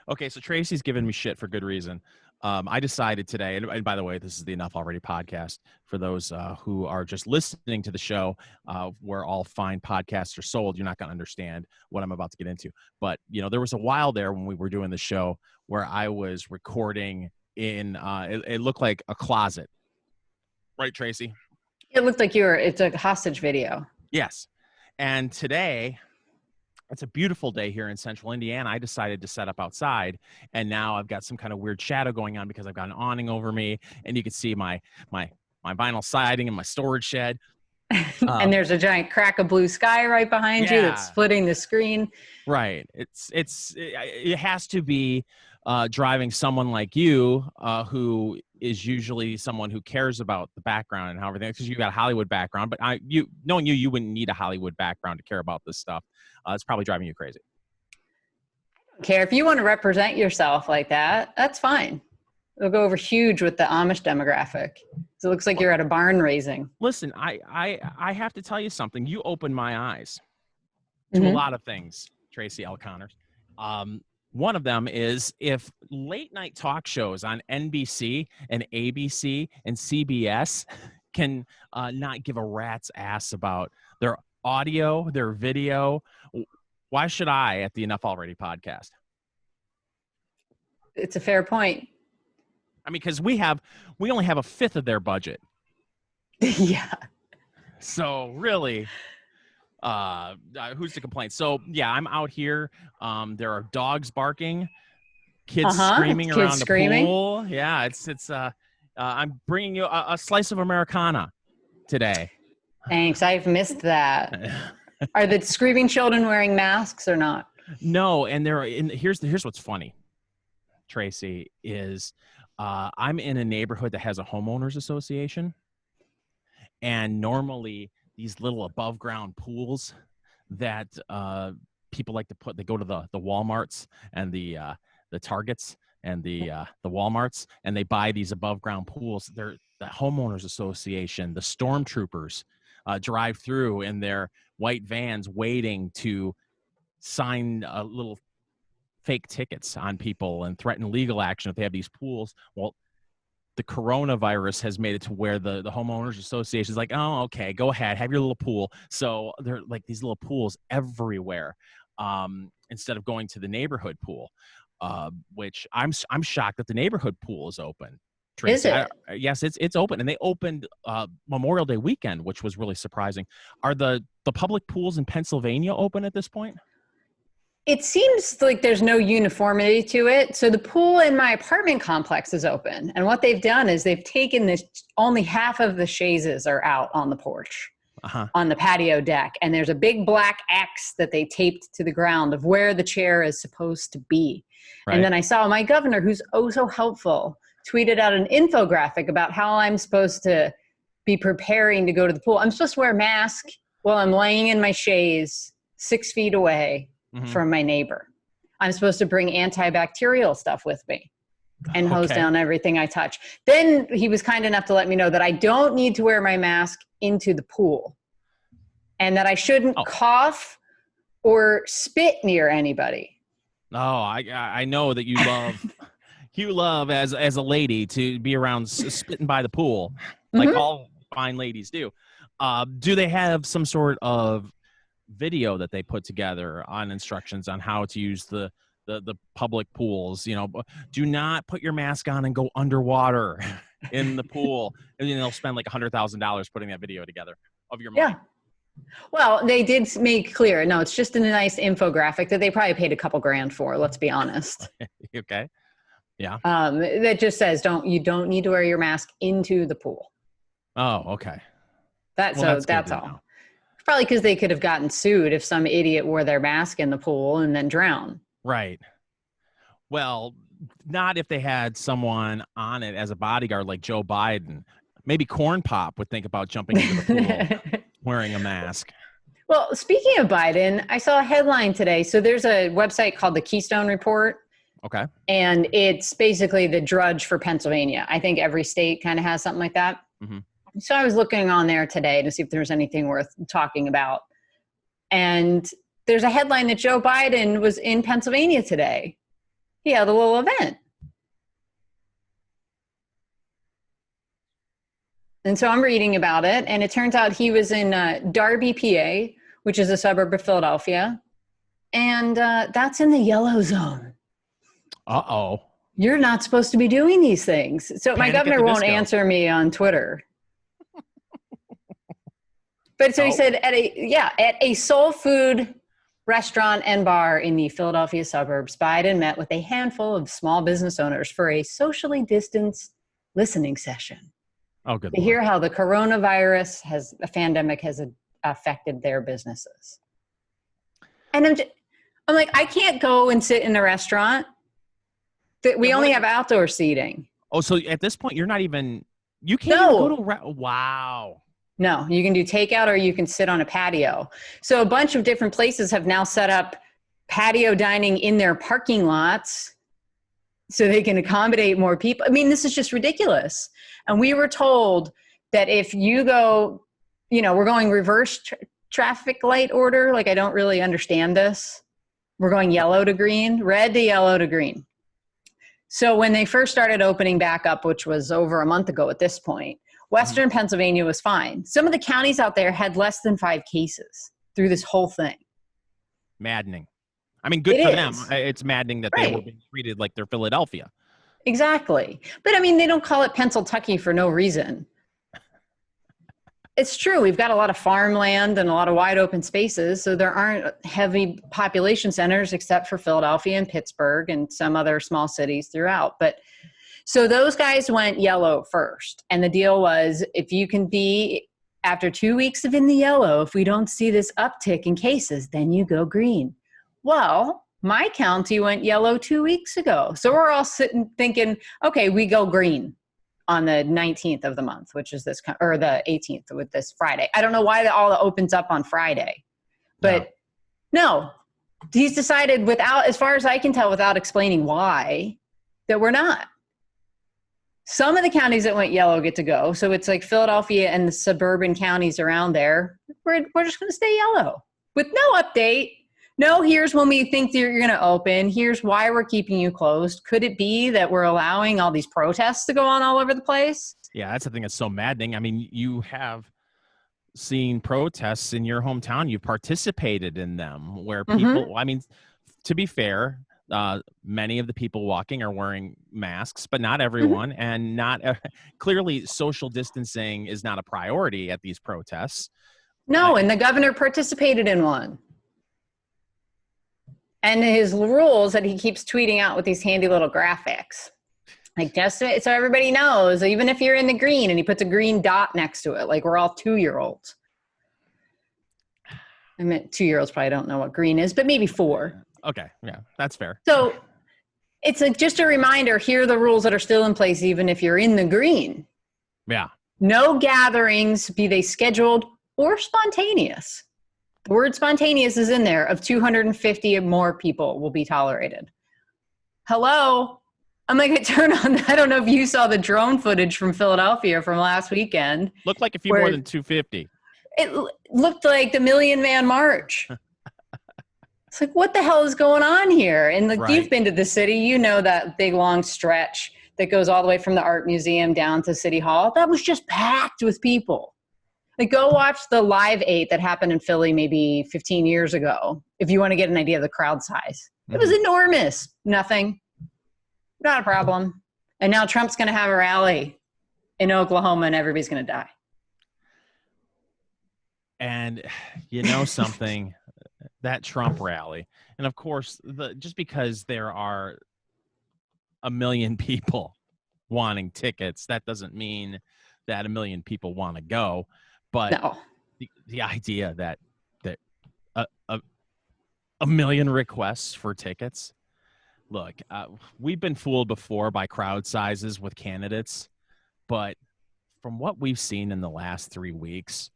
Okay, so Tracy's giving me shit for good reason. I decided today, and by the way, this is the Enough Already podcast for those who are just listening to the show, where all fine podcasts are sold. You're not going to understand what I'm about to get into. But, there was a while there when we were doing the show where I was recording in, it looked like a closet. Right, Tracy? It looked like it's a hostage video. Yes. And today, it's a beautiful day here in central Indiana. I decided to set up outside, and now I've got some kind of weird shadow going on because I've got an awning over me, and you can see my vinyl siding in my storage shed. And there's a giant crack of blue sky right behind you that's splitting the screen. Right. It has to be driving someone like you, who is usually someone who cares about the background and how everything, because you've got a Hollywood background, but knowing you wouldn't need a Hollywood background to care about this stuff. It's probably driving you crazy. I don't care. If you want to represent yourself like that, that's fine. It'll go over huge with the Amish demographic. So it looks like you're at a barn raising. Listen, I have to tell you something. You opened my eyes to a lot of things, Tracy L. Connors. One of them is if late night talk shows on NBC and ABC and CBS can not give a rat's ass about their audio, their video, why should I at the Enough Already podcast? It's a fair point. I mean, because we only have a fifth of their budget. Yeah. So really, who's to complain? So yeah, I'm out here. There are dogs barking, kids screaming around the pool. Yeah, it's I'm bringing you a slice of Americana today. Thanks. I've missed that. Are the screaming children wearing masks or not? No, and here's what's funny, Tracy, is I'm in a neighborhood that has a homeowners association, and normally these little above ground pools that people like to put, they go to the Walmarts and the Targets and the Walmarts, and they buy these above ground pools. They're the homeowners association, the stormtroopers drive through in their white vans waiting to sign little fake tickets on people and threaten legal action if they have these pools. Well, the coronavirus has made it to where the homeowners association is like, oh, okay, go ahead, have your little pool. So they're like these little pools everywhere, instead of going to the neighborhood pool, which I'm shocked that the neighborhood pool is open. Tracy. Is it? Yes, it's open, and they opened Memorial Day weekend, which was really surprising. Are the public pools in Pennsylvania open at this point? It seems like there's no uniformity to it. So the pool in my apartment complex is open. And what they've done is they've taken this, only half of the chaises are out on the porch, on the patio deck. And there's a big black X that they taped to the ground of where the chair is supposed to be. Right. And then I saw my governor, who's oh so helpful, tweeted out an infographic about how I'm supposed to be preparing to go to the pool. I'm supposed to wear a mask while I'm laying in my chaise 6 feet away from my neighbor. I'm supposed to bring antibacterial stuff with me and hose down everything I touch. Then he was kind enough to let me know that I don't need to wear my mask into the pool and that I shouldn't cough or spit near anybody. Oh, I know that you love as a lady to be around spitting by the pool, like all fine ladies do. Do they have some sort of video that they put together on instructions on how to use the public pools? Do not put your mask on and go underwater in the pool, and then they'll spend like $100,000 putting that video together of your money. Yeah. Well, they did make clear. No, it's just a nice infographic that they probably paid a couple grand for. Let's be honest. Okay. Yeah. That just says you don't need to wear your mask into the pool. Oh, okay. That's all. Probably because they could have gotten sued if some idiot wore their mask in the pool and then drowned. Right. Well, not if they had someone on it as a bodyguard like Joe Biden. Maybe Corn Pop would think about jumping into the pool wearing a mask. Well, speaking of Biden, I saw a headline today. So there's a website called the Keystone Report. Okay. And it's basically the Drudge for Pennsylvania. I think every state kind of has something like that. Mm-hmm. So I was looking on there today to see if there was anything worth talking about. And there's a headline that Joe Biden was in Pennsylvania today. Yeah, the little event. And so I'm reading about it, and it turns out he was in Darby, PA, which is a suburb of Philadelphia, and that's in the yellow zone. Uh-oh. You're not supposed to be doing these things. So my Panic at governor the won't Disco. answer me on Twitter. But so he said at a soul food restaurant and bar in the Philadelphia suburbs, Biden met with a handful of small business owners for a socially distanced listening session. Oh, good To Lord. hear how the coronavirus a pandemic has affected their businesses. And I'm like, I can't go and sit in a restaurant. We only have outdoor seating. Oh, so at this point, you're not even, you can't even go to, wow. No, you can do takeout or you can sit on a patio. So a bunch of different places have now set up patio dining in their parking lots so they can accommodate more people. I mean, this is just ridiculous. And we were told that if you go, we're going reverse traffic light order. Like, I don't really understand this. We're going yellow to green, red to yellow to green. So when they first started opening back up, which was over a month ago at this point, Western Pennsylvania was fine. Some of the counties out there had less than 5 cases through this whole thing. Maddening. I mean, good for them. It's maddening that they were being treated like they're Philadelphia. Exactly. But I mean, they don't call it Pennsyltucky for no reason. It's true. We've got a lot of farmland and a lot of wide open spaces. So there aren't heavy population centers except for Philadelphia and Pittsburgh and some other small cities throughout. But so those guys went yellow first. And the deal was, if you can be, after 2 weeks of in the yellow, if we don't see this uptick in cases, then you go green. Well, my county went yellow 2 weeks ago. So we're all sitting thinking, okay, we go green on the 19th of the month, which is or the 18th with this Friday. I don't know why all opens up on Friday, but no, he's decided without, as far as I can tell, without explaining why, that we're not. Some of the counties that went yellow get to go. So it's like Philadelphia and the suburban counties around there. We're just going to stay yellow with no update. No, here's when we think you're going to open. Here's why we're keeping you closed. Could it be that we're allowing all these protests to go on all over the place? Yeah, that's the thing that's so maddening. I mean, you have seen protests in your hometown. You've participated in them where people, I mean, to be fair, many of the people walking are wearing masks, but not everyone. And not clearly social distancing is not a priority at these protests. No, and the governor participated in one. And his rules that he keeps tweeting out with these handy little graphics. Like, just so everybody knows, even if you're in the green, and he puts a green dot next to it, like we're all 2-year-olds. I mean, 2-year-olds probably don't know what green is, but maybe 4. Okay, yeah, that's fair. So it's just a reminder, here are the rules that are still in place, even if you're in the green. Yeah. No gatherings, be they scheduled or spontaneous. The word spontaneous is in there, of 250 or more people will be tolerated. Hello? I'm like, I don't know if you saw the drone footage from Philadelphia from last weekend. Looked like a few more than 250. It looked like the Million Man March. It's like, what the hell is going on here? And like, You've been to the city, you know that big long stretch that goes all the way from the art museum down to City Hall. That was just packed with people. Like, go watch the Live 8 that happened in Philly maybe 15 years ago, if you want to get an idea of the crowd size. It was enormous. Nothing. Not a problem. And now Trump's going to have a rally in Oklahoma and everybody's going to die. And you know something, that Trump rally, and of course, just because there are a million people wanting tickets, that doesn't mean that a million people want to go. But no. the idea that a million requests for tickets. Look, we've been fooled before by crowd sizes with candidates, but from what we've seen in the last 3 weeks,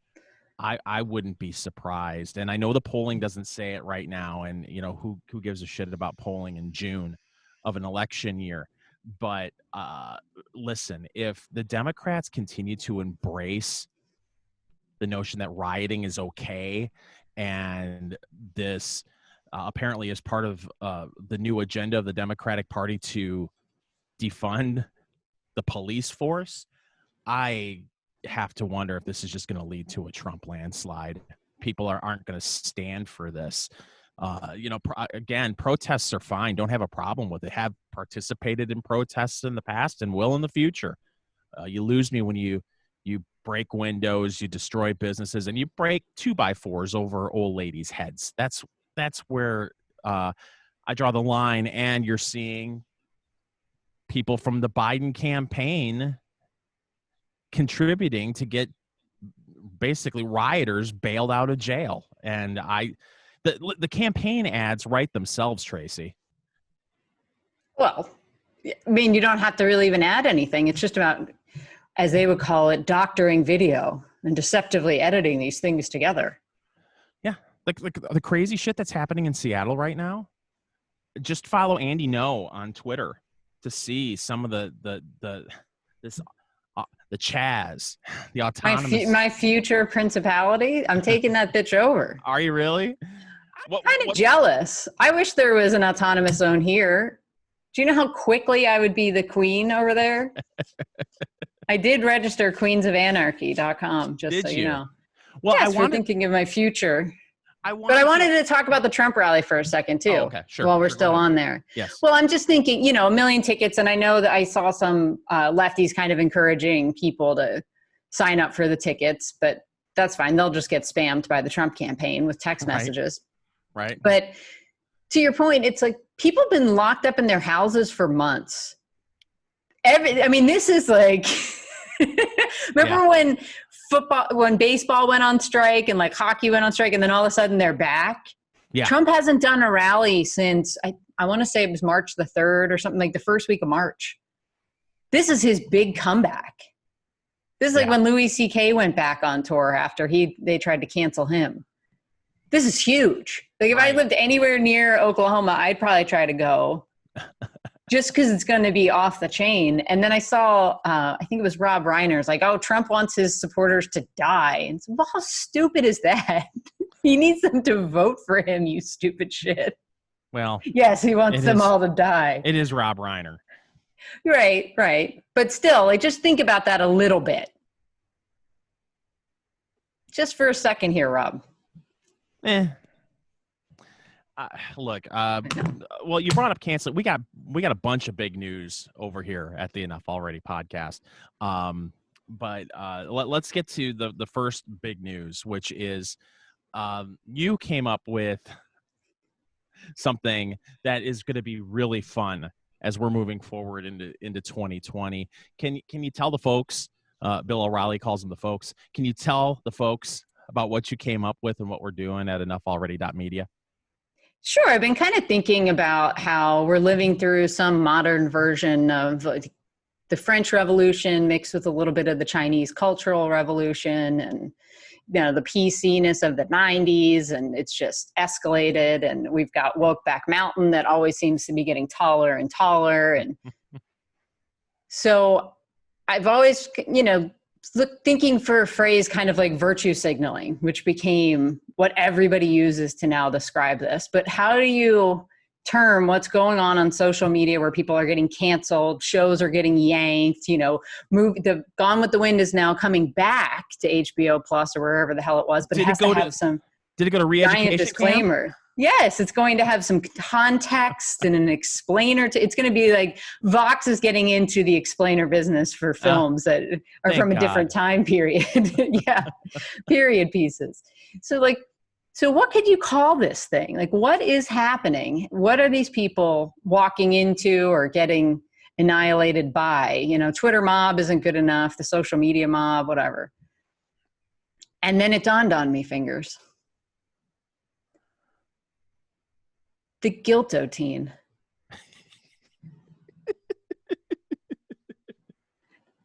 I wouldn't be surprised. And I know the polling doesn't say it right now, and who gives a shit about polling in June of an election year. But listen, if the Democrats continue to embrace the notion that rioting is okay and this apparently is part of the new agenda of the Democratic Party to defund the police force. I have to wonder if this is just going to lead to a Trump landslide. People aren't going to stand for this. Again, protests are fine. Don't have a problem with it. Have participated in protests in the past and will in the future. You lose me when you break windows, you destroy businesses, and you break 2x4s over old ladies' heads. That's where I draw the line. And you're seeing people from the Biden campaign contributing to get basically rioters bailed out of jail. And the campaign ads write themselves, Tracy. Well, I mean, you don't have to really even add anything. It's just about, as they would call it, doctoring video and deceptively editing these things together. Yeah. Like the crazy shit that's happening in Seattle right now. Just follow Andy No on Twitter to see some of the Chaz, the autonomous. My future principality. I'm taking that bitch over. Are you really? I'm kind of jealous. I wish there was an autonomous zone here. Do you know how quickly I would be the queen over there? I did register queensofanarchy.com, just so you know. Well, yes, we're thinking of my future. But I wanted to talk about the Trump rally for a second, too. Oh, okay, sure. While we're still on there. Yes. Well, I'm just thinking, 1 million tickets. And I know that I saw some lefties kind of encouraging people to sign up for the tickets. But that's fine. They'll just get spammed by the Trump campaign with text messages. Right. But to your point, it's like people have been locked up in their houses for months. This is like, remember when baseball went on strike and like hockey went on strike and then all of a sudden they're back? Yeah. Trump hasn't done a rally since, I want to say it was March the 3rd or something, like the first week of March. This is his big comeback. This is like when Louis C.K. went back on tour after they tried to cancel him. This is huge. Like if I lived anywhere near Oklahoma, I'd probably try to go just because it's going to be off the chain. And then I saw, I think it was Rob Reiner's like, oh, Trump wants his supporters to die. And so, well, how stupid is that? He needs them to vote for him, you stupid shit. Well, yes, he wants them all to die. It is Rob Reiner. Right. But still, like, just think about that a little bit. Just for a second here, Rob. Look, well, you brought up canceling. We got a bunch of big news over here at the Enough Already podcast. But let's get to the first big news, which is you came up with something that is going to be really fun as we're moving forward into 2020. Can you tell the folks? Bill O'Reilly calls them the folks. Can you tell the folks about what you came up with and what we're doing at EnoughAlready.media? Sure. I've been kind of thinking about how we're living through some modern version of the French Revolution mixed with a little bit of the Chinese Cultural Revolution and the PC-ness of the 90s, and it's just escalated. And we've got Wokeback Mountain that always seems to be getting taller and taller. And so I've always, thinking for a phrase kind of like virtue signaling, which became what everybody uses to now describe this. But how do you term what's going on social media where people are getting canceled, shows are getting yanked, the Gone with the Wind is now coming back to HBO Plus or wherever the hell it was, but it has to have some did it go to re-education disclaimer. Camp? Yes, it's going to have some context and an explainer. It's going to be like Vox is getting into the explainer business for films that are from a different time period. Yeah, period pieces. So what could you call this thing? Like, what is happening? What are these people walking into or getting annihilated by? Twitter mob isn't good enough, the social media mob, whatever. And then it dawned on me, fingers. The Guiltotine.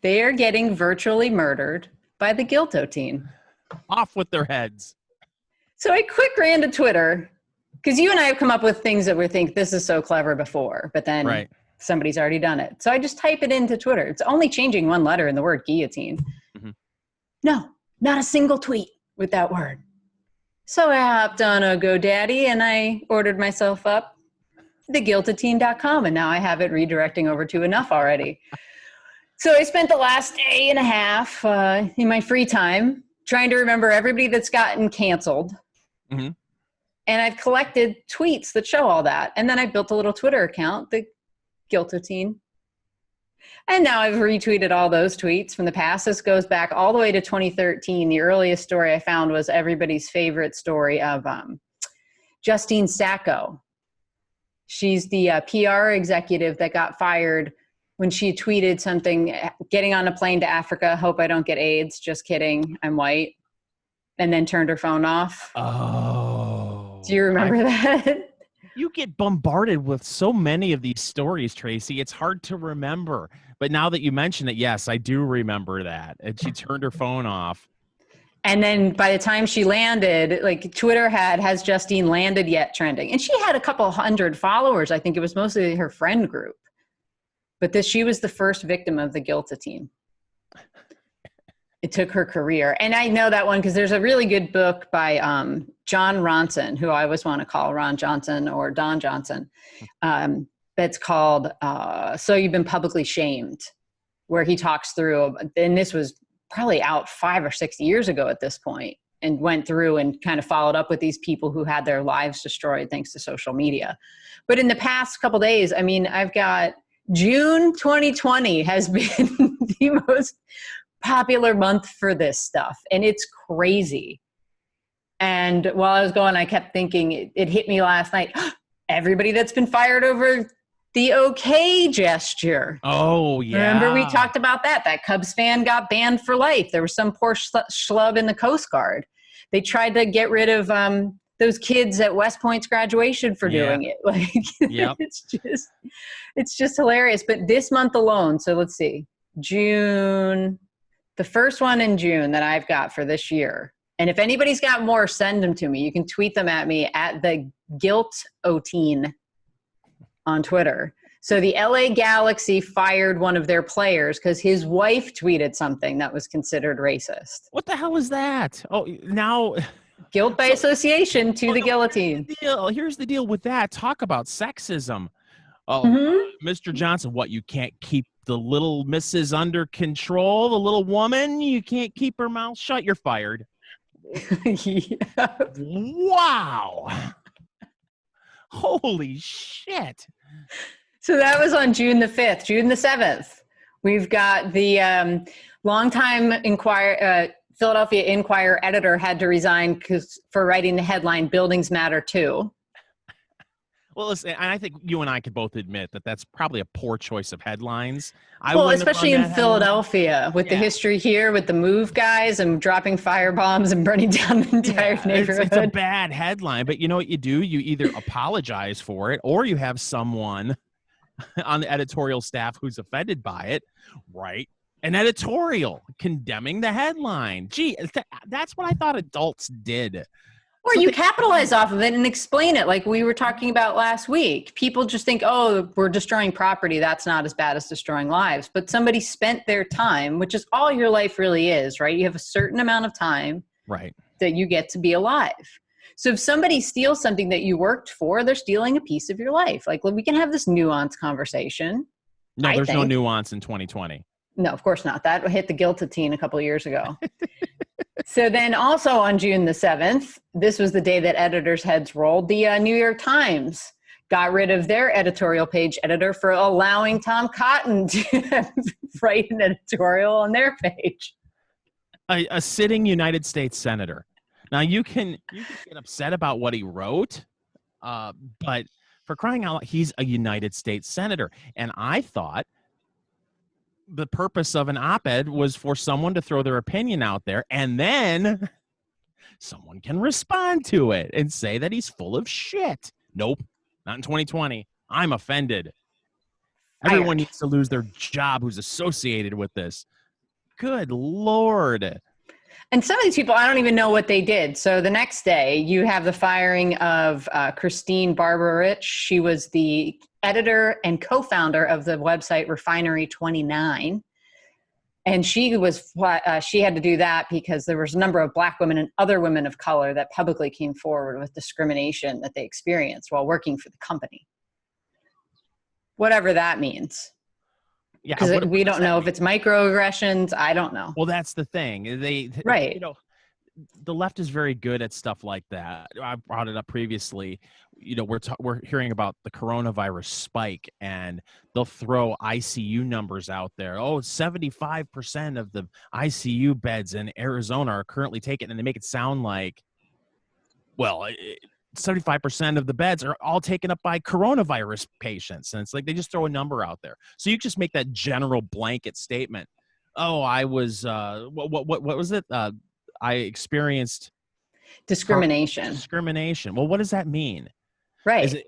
They are getting virtually murdered by the Guiltotine. Off with their heads. So I quick ran to Twitter, because you and I have come up with things that we think this is so clever before, but then somebody's already done it. So I just type it into Twitter. It's only changing one letter in the word guillotine. Mm-hmm. No, not a single tweet with that word. So I hopped on a GoDaddy and I ordered myself up theguiltotine.com, and now I have it redirecting over to enough already. So I spent the last day and a half in my free time trying to remember everybody that's gotten canceled. Mm-hmm. And I've collected tweets that show all that. And then I built a little Twitter account, the Guiltotine. And now I've retweeted all those tweets from the past. This goes back all the way to 2013. The earliest story I found was everybody's favorite story of Justine Sacco. She's the PR executive that got fired when she tweeted something, getting on a plane to Africa, hope I don't get AIDS, just kidding, I'm white, and then turned her phone off. Oh. Do you remember that? You get bombarded with so many of these stories, Tracy. It's hard to remember. But now that you mention it, yes, I do remember that. And she turned her phone off. And then by the time she landed, like Twitter has Justine landed yet trending. And she had a couple hundred followers. I think it was mostly her friend group. But she was the first victim of the Guiltotine. It took her career. And I know that one because there's a really good book by John Ronson, who I always want to call Ron Johnson or Don Johnson. That's called So You've Been Publicly Shamed, where he talks through, and this was probably out 5 or 6 years ago at this point, and went through and kind of followed up with these people who had their lives destroyed thanks to social media. But in the past couple days, I mean, I've got June 2020 has been the most popular month for this stuff, and it's crazy. And while I was going, I kept thinking, it hit me last night, everybody that's been fired over the okay gesture. Oh, yeah. Remember we talked about that Cubs fan got banned for life. There was some poor schlub in the Coast Guard. They tried to get rid of those kids at West Point's graduation for doing it. Like, yep. It's just hilarious. But this month alone, so let's see, June, the first one in June that I've got for this year. And if anybody's got more, send them to me. You can tweet them at me at the Guiltotine on Twitter. So the LA Galaxy fired one of their players because his wife tweeted something that was considered racist. What the hell is that? Oh, now guilt by association to the guillotine. Here's the deal with that. Talk about sexism. Oh, Mr. Johnson, what, you can't keep the little missus under control, the little woman? You can't keep her mouth shut? You're fired. Yeah. Wow. Holy shit. So that was on June the 5th. June the 7th, we've got the longtime Philadelphia Inquirer editor had to resign for writing the headline, Buildings Matter Too. Well, listen, I think you and I could both admit that that's probably a poor choice of headlines. Well, especially in Philadelphia, with the history here, with the move guys and dropping firebombs and burning down the entire neighborhood. It's a bad headline, but you know what you do? You either apologize for it, or you have someone on the editorial staff who's offended by it, right? An editorial condemning the headline. Gee, that's what I thought adults did. Or you capitalize off of it and explain it like we were talking about last week. People just think, oh, we're destroying property. That's not as bad as destroying lives. But somebody spent their time, which is all your life really is, right? You have a certain amount of time that you get to be alive. So if somebody steals something that you worked for, they're stealing a piece of your life. Like, we can have this nuanced conversation. No, there's no nuance in 2020. No, of course not. That hit the Guiltotine a couple of years ago. So then also on June the 7th, this was the day that editors' heads rolled. The New York Times got rid of their editorial page editor for allowing Tom Cotton to write an editorial on their page. A sitting United States senator. Now, you can get upset about what he wrote, but for crying out loud, he's a United States senator. And I thought the purpose of an op-ed was for someone to throw their opinion out there, and then someone can respond to it and say that he's full of shit. Nope, not in 2020. I'm offended. Everyone needs to lose their job who's associated with this. Good Lord. And some of these people, I don't even know what they did. So the next day, you have the firing of Christine Barberich. She was the editor and co-founder of the website Refinery 29. And she had to do that because there was a number of Black women and other women of color that publicly came forward with discrimination that they experienced while working for the company. Whatever that means. Yeah, Because we don't know mean? if it's microaggressions. I don't know. Well, that's the thing. Right. You know, the left is very good at stuff like that. I brought it up previously. You know, we're hearing about the coronavirus spike, and they'll throw ICU numbers out there. Oh, 75% of the ICU beds in Arizona are currently taken, and they make it sound like, well, 75% of the beds are all taken up by coronavirus patients. And it's like they just throw a number out there. So you just make that general blanket statement. Oh, I was, what was it? I experienced discrimination. Discrimination. Well, what does that mean? Right.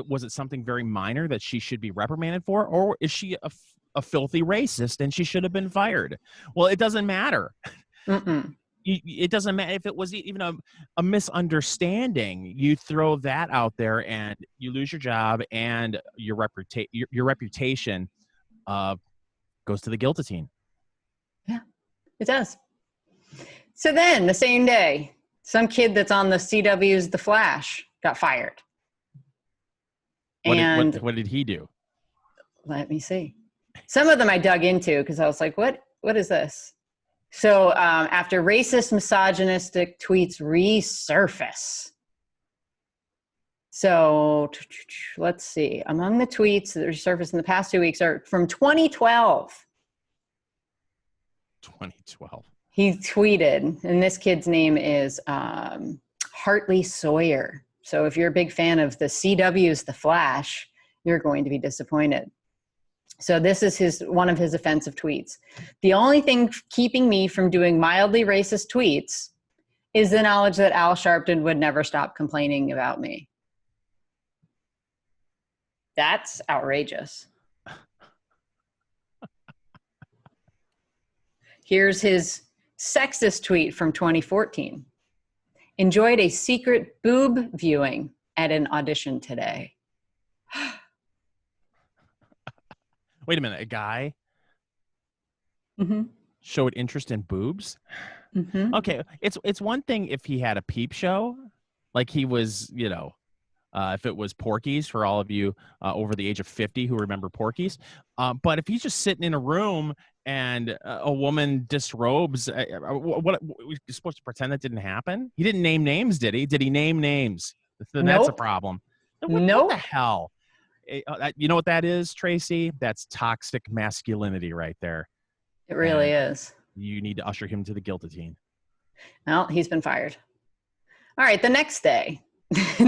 Was it something very minor that she should be reprimanded for? Or is she a filthy racist and she should have been fired? Well, it doesn't matter. Mm-mm. It doesn't matter if it was even a misunderstanding. You throw that out there and you lose your job, and your reputation goes to the guillotine. Yeah, it does. So then the same day, some kid that's on the CW's The Flash got fired. What did he do? Let me see. Some of them I dug into because I was like, what is this? So after racist, misogynistic tweets resurface. So let's see. Among the tweets that resurfaced in the past 2 weeks are from 2012. 2012. He tweeted, and this kid's name is Hartley Sawyer. So if you're a big fan of the CW's The Flash, you're going to be disappointed. So this is one of his offensive tweets. The only thing keeping me from doing mildly racist tweets is the knowledge that Al Sharpton would never stop complaining about me. That's outrageous. Here's his sexist tweet from 2014. Enjoyed a secret boob viewing at an audition today. Wait a minute, a guy Mm-hmm. showed interest in boobs? Mm-hmm. Okay, it's one thing if he had a peep show, like he was, if it was Porky's, for all of you over the age of 50 who remember Porky's. But if he's just sitting in a room and a woman disrobes, what we're supposed to pretend that didn't happen? He didn't name names, did he? Did he name names? Then that's a problem. What the hell? You know what that is, Tracy? That's toxic masculinity right there. It really is. You need to usher him to the guillotine. Well, he's been fired. All right, the next day,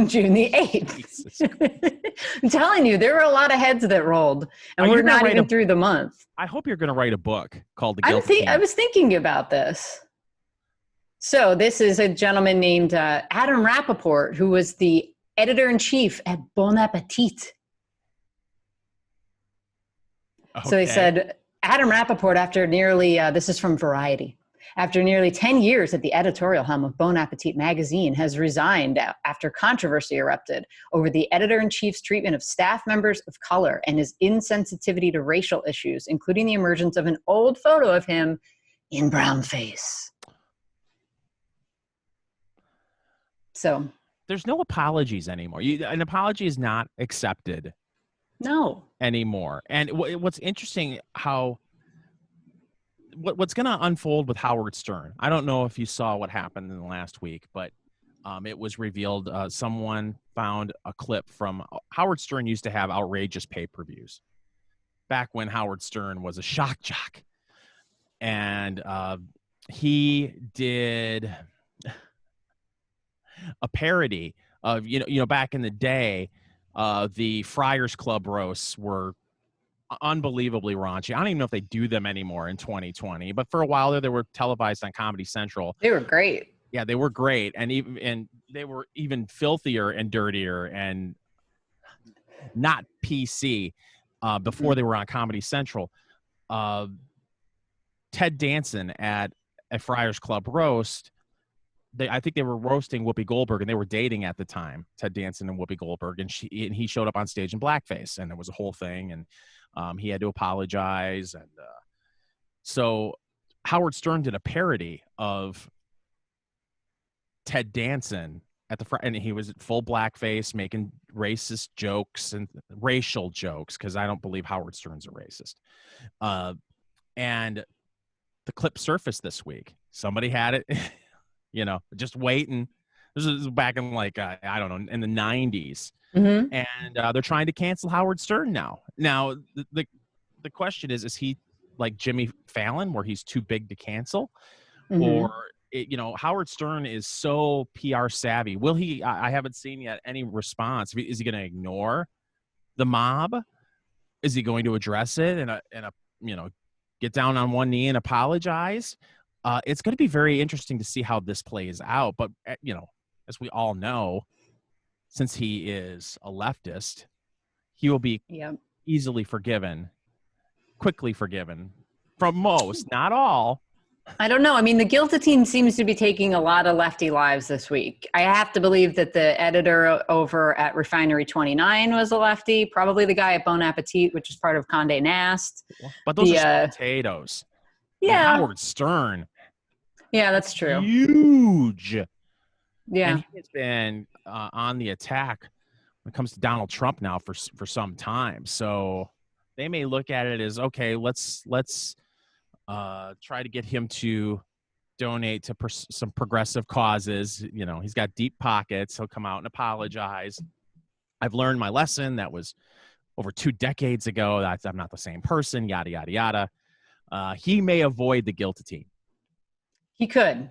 June the 8th. I'm telling you, there were a lot of heads that rolled, and we're not even through the month. I hope you're going to write a book called The Guillotine. I was thinking about this. So this is a gentleman named Adam Rappaport, who was the editor-in-chief at Bon Appetit. Okay. So he said, Adam Rappaport, after nearly, this is from Variety, after nearly 10 years at the editorial helm of Bon Appetit magazine, has resigned after controversy erupted over the editor-in-chief's treatment of staff members of color and his insensitivity to racial issues, including the emergence of an old photo of him in brownface. So there's no apologies anymore. An apology is not accepted. No. Anymore. And what's interesting, what's going to unfold with Howard Stern. I don't know if you saw what happened in the last week, but it was revealed someone found a clip from Howard Stern used to have outrageous pay-per-views back when Howard Stern was a shock jock. And he did a parody of, back in the day, the Friars Club roasts were unbelievably raunchy. I don't even know if they do them anymore in 2020, but for a while there, they were televised on Comedy Central. They were great. Yeah, they were great. And they were even filthier and dirtier and not PC before they were on Comedy Central. Ted Danson at a Friars Club roast, I think they were roasting Whoopi Goldberg, and they were dating at the time, Ted Danson and Whoopi Goldberg, and he showed up on stage in blackface, and it was a whole thing, and he had to apologize, and So Howard Stern did a parody of Ted Danson at the front, and he was full blackface making racist jokes and racial jokes, because I don't believe Howard Stern's a racist. And the clip surfaced this week. Somebody had it, just waiting. This is back in I don't know, in the 90s. Mm-hmm. And they're trying to cancel Howard Stern now. Now, the question is he like Jimmy Fallon, where he's too big to cancel? Mm-hmm. Or, Howard Stern is so PR savvy. Will he, I haven't seen yet any response. Is he going to ignore the mob? Is he going to address it and get down on one knee and apologize? It's going to be very interesting to see how this plays out. But, as we all know, since he is a leftist, he will be easily forgiven, quickly forgiven from most, not all. I don't know. I mean, the Guiltotine seems to be taking a lot of lefty lives this week. I have to believe that the editor over at Refinery 29 was a lefty, probably the guy at Bon Appetit, which is part of Condé Nast. But those are potatoes. Yeah. Howard Stern. Yeah, that's true. Huge. Yeah. And he has been on the attack when it comes to Donald Trump now for some time. So they may look at it as, okay, let's try to get him to donate to some progressive causes. He's got deep pockets. He'll come out and apologize. I've learned my lesson. That was over 2 decades ago. I'm not the same person, yada, yada, yada. He may avoid the guillotine. He could.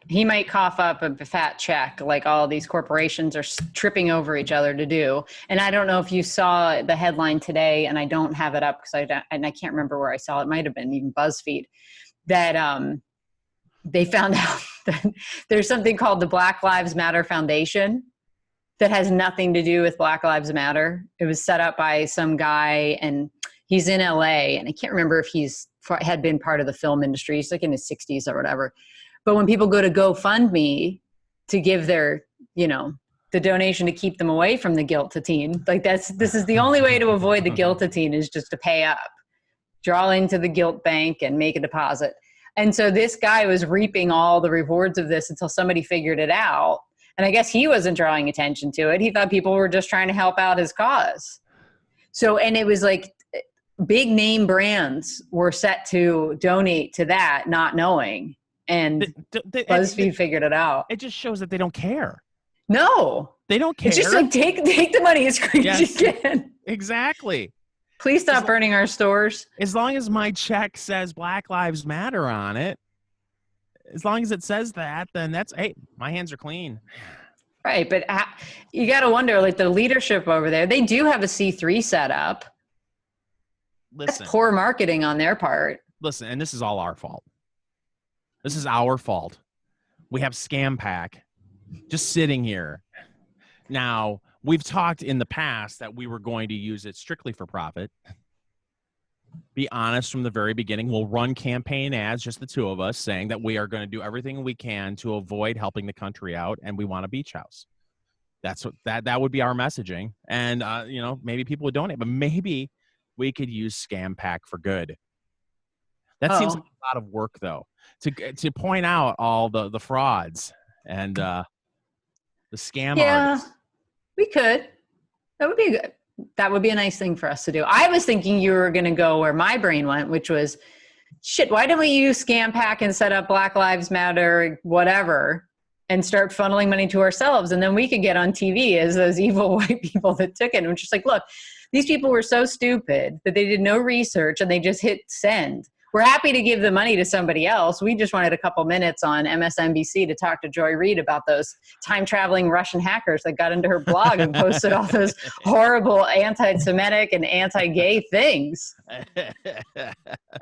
He might cough up a fat check like all these corporations are tripping over each other to do. And I don't know if you saw the headline today, and I don't have it up because I can't remember where I saw it. It might have been even BuzzFeed, that they found out that there's something called the Black Lives Matter Foundation that has nothing to do with Black Lives Matter. It was set up by some guy, and he's in LA, and I can't remember if had been part of the film industry. He's like in his 60s or whatever. But when people go to GoFundMe to give their, the donation to keep them away from the guillotine, this is the only way to avoid the guillotine is just to pay up, draw into the guilt bank and make a deposit. And so this guy was reaping all the rewards of this until somebody figured it out. And I guess he wasn't drawing attention to it. He thought people were just trying to help out his cause. So, and it was like big name brands were set to donate to that, not knowing. And BuzzFeed figured it out. It just shows that they don't care. No. They don't care. It's just like, take the money as quick as you can. Exactly. Please stop burning our stores. As long as my check says Black Lives Matter on it, as long as it says that, then hey, my hands are clean. Right, but you got to wonder, like the leadership over there, they do have a C3 set up. Listen, that's poor marketing on their part. Listen, and this is all our fault. This is our fault. We have Scam Pack just sitting here. Now, we've talked in the past that we were going to use it strictly for profit. Be honest from the very beginning. We'll run campaign ads, just the two of us, saying that we are going to do everything we can to avoid helping the country out, and we want a beach house. That's what that would be our messaging. And maybe people would donate, but maybe we could use Scam Pack for good. That seems like a lot of work, though, to point out all the frauds and the scam artists. We could. That would be good. That would be a nice thing for us to do. I was thinking you were going to go where my brain went, which was, shit, why don't we use Scam Pack and set up Black Lives Matter, whatever, and start funneling money to ourselves? And then we could get on TV as those evil white people that took it. And we're just like, look, these people were so stupid that they did no research and they just hit send. We're happy to give the money to somebody else. We just wanted a couple minutes on MSNBC to talk to Joy Reid about those time-traveling Russian hackers that got into her blog and posted all those horrible anti-Semitic and anti-gay things. That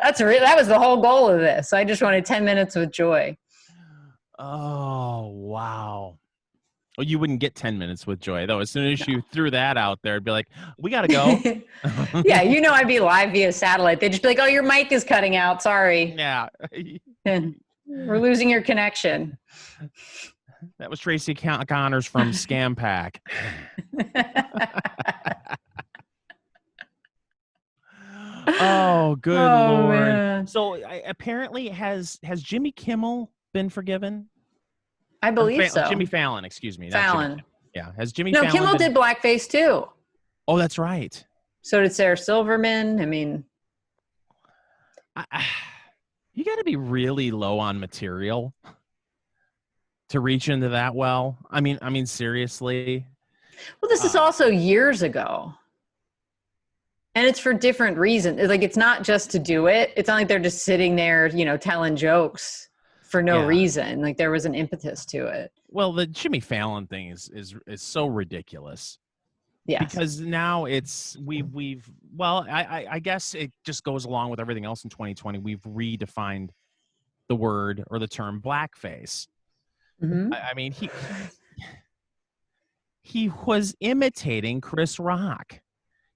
was the whole goal of this. I just wanted 10 minutes with Joy. Oh, wow. Well, you wouldn't get 10 minutes with Joy, though. As soon as you threw that out there, it'd be like, we got to go. Yeah, I'd be live via satellite. They'd just be like, oh, your mic is cutting out. Sorry. Yeah. We're losing your connection. That was Tracy Connors from Scam Pack. Oh, Oh, good Oh Lord. man. So apparently has Jimmy Kimmel been forgiven? I Or believe Jimmy so. Fallon, excuse me, not Jimmy Fallon. Kimmel. Yeah. Has Jimmy No, Fallon Kimmel been? did blackface too. Oh, that's right. So did Sarah Silverman. I mean, I, you got to be really low on material to reach into that well. I mean, seriously. well, this is Uh, also years ago. And it's for different reasons. Like it's not just to do it. It's not like they're just sitting there, telling jokes for no yeah. reason. Like there was an impetus to it. Well, the Jimmy Fallon thing is so ridiculous Yes. because now we've well, I guess it just goes along with everything else in 2020. We've redefined the word or the term blackface. Mm-hmm. I mean, he was imitating Chris Rock.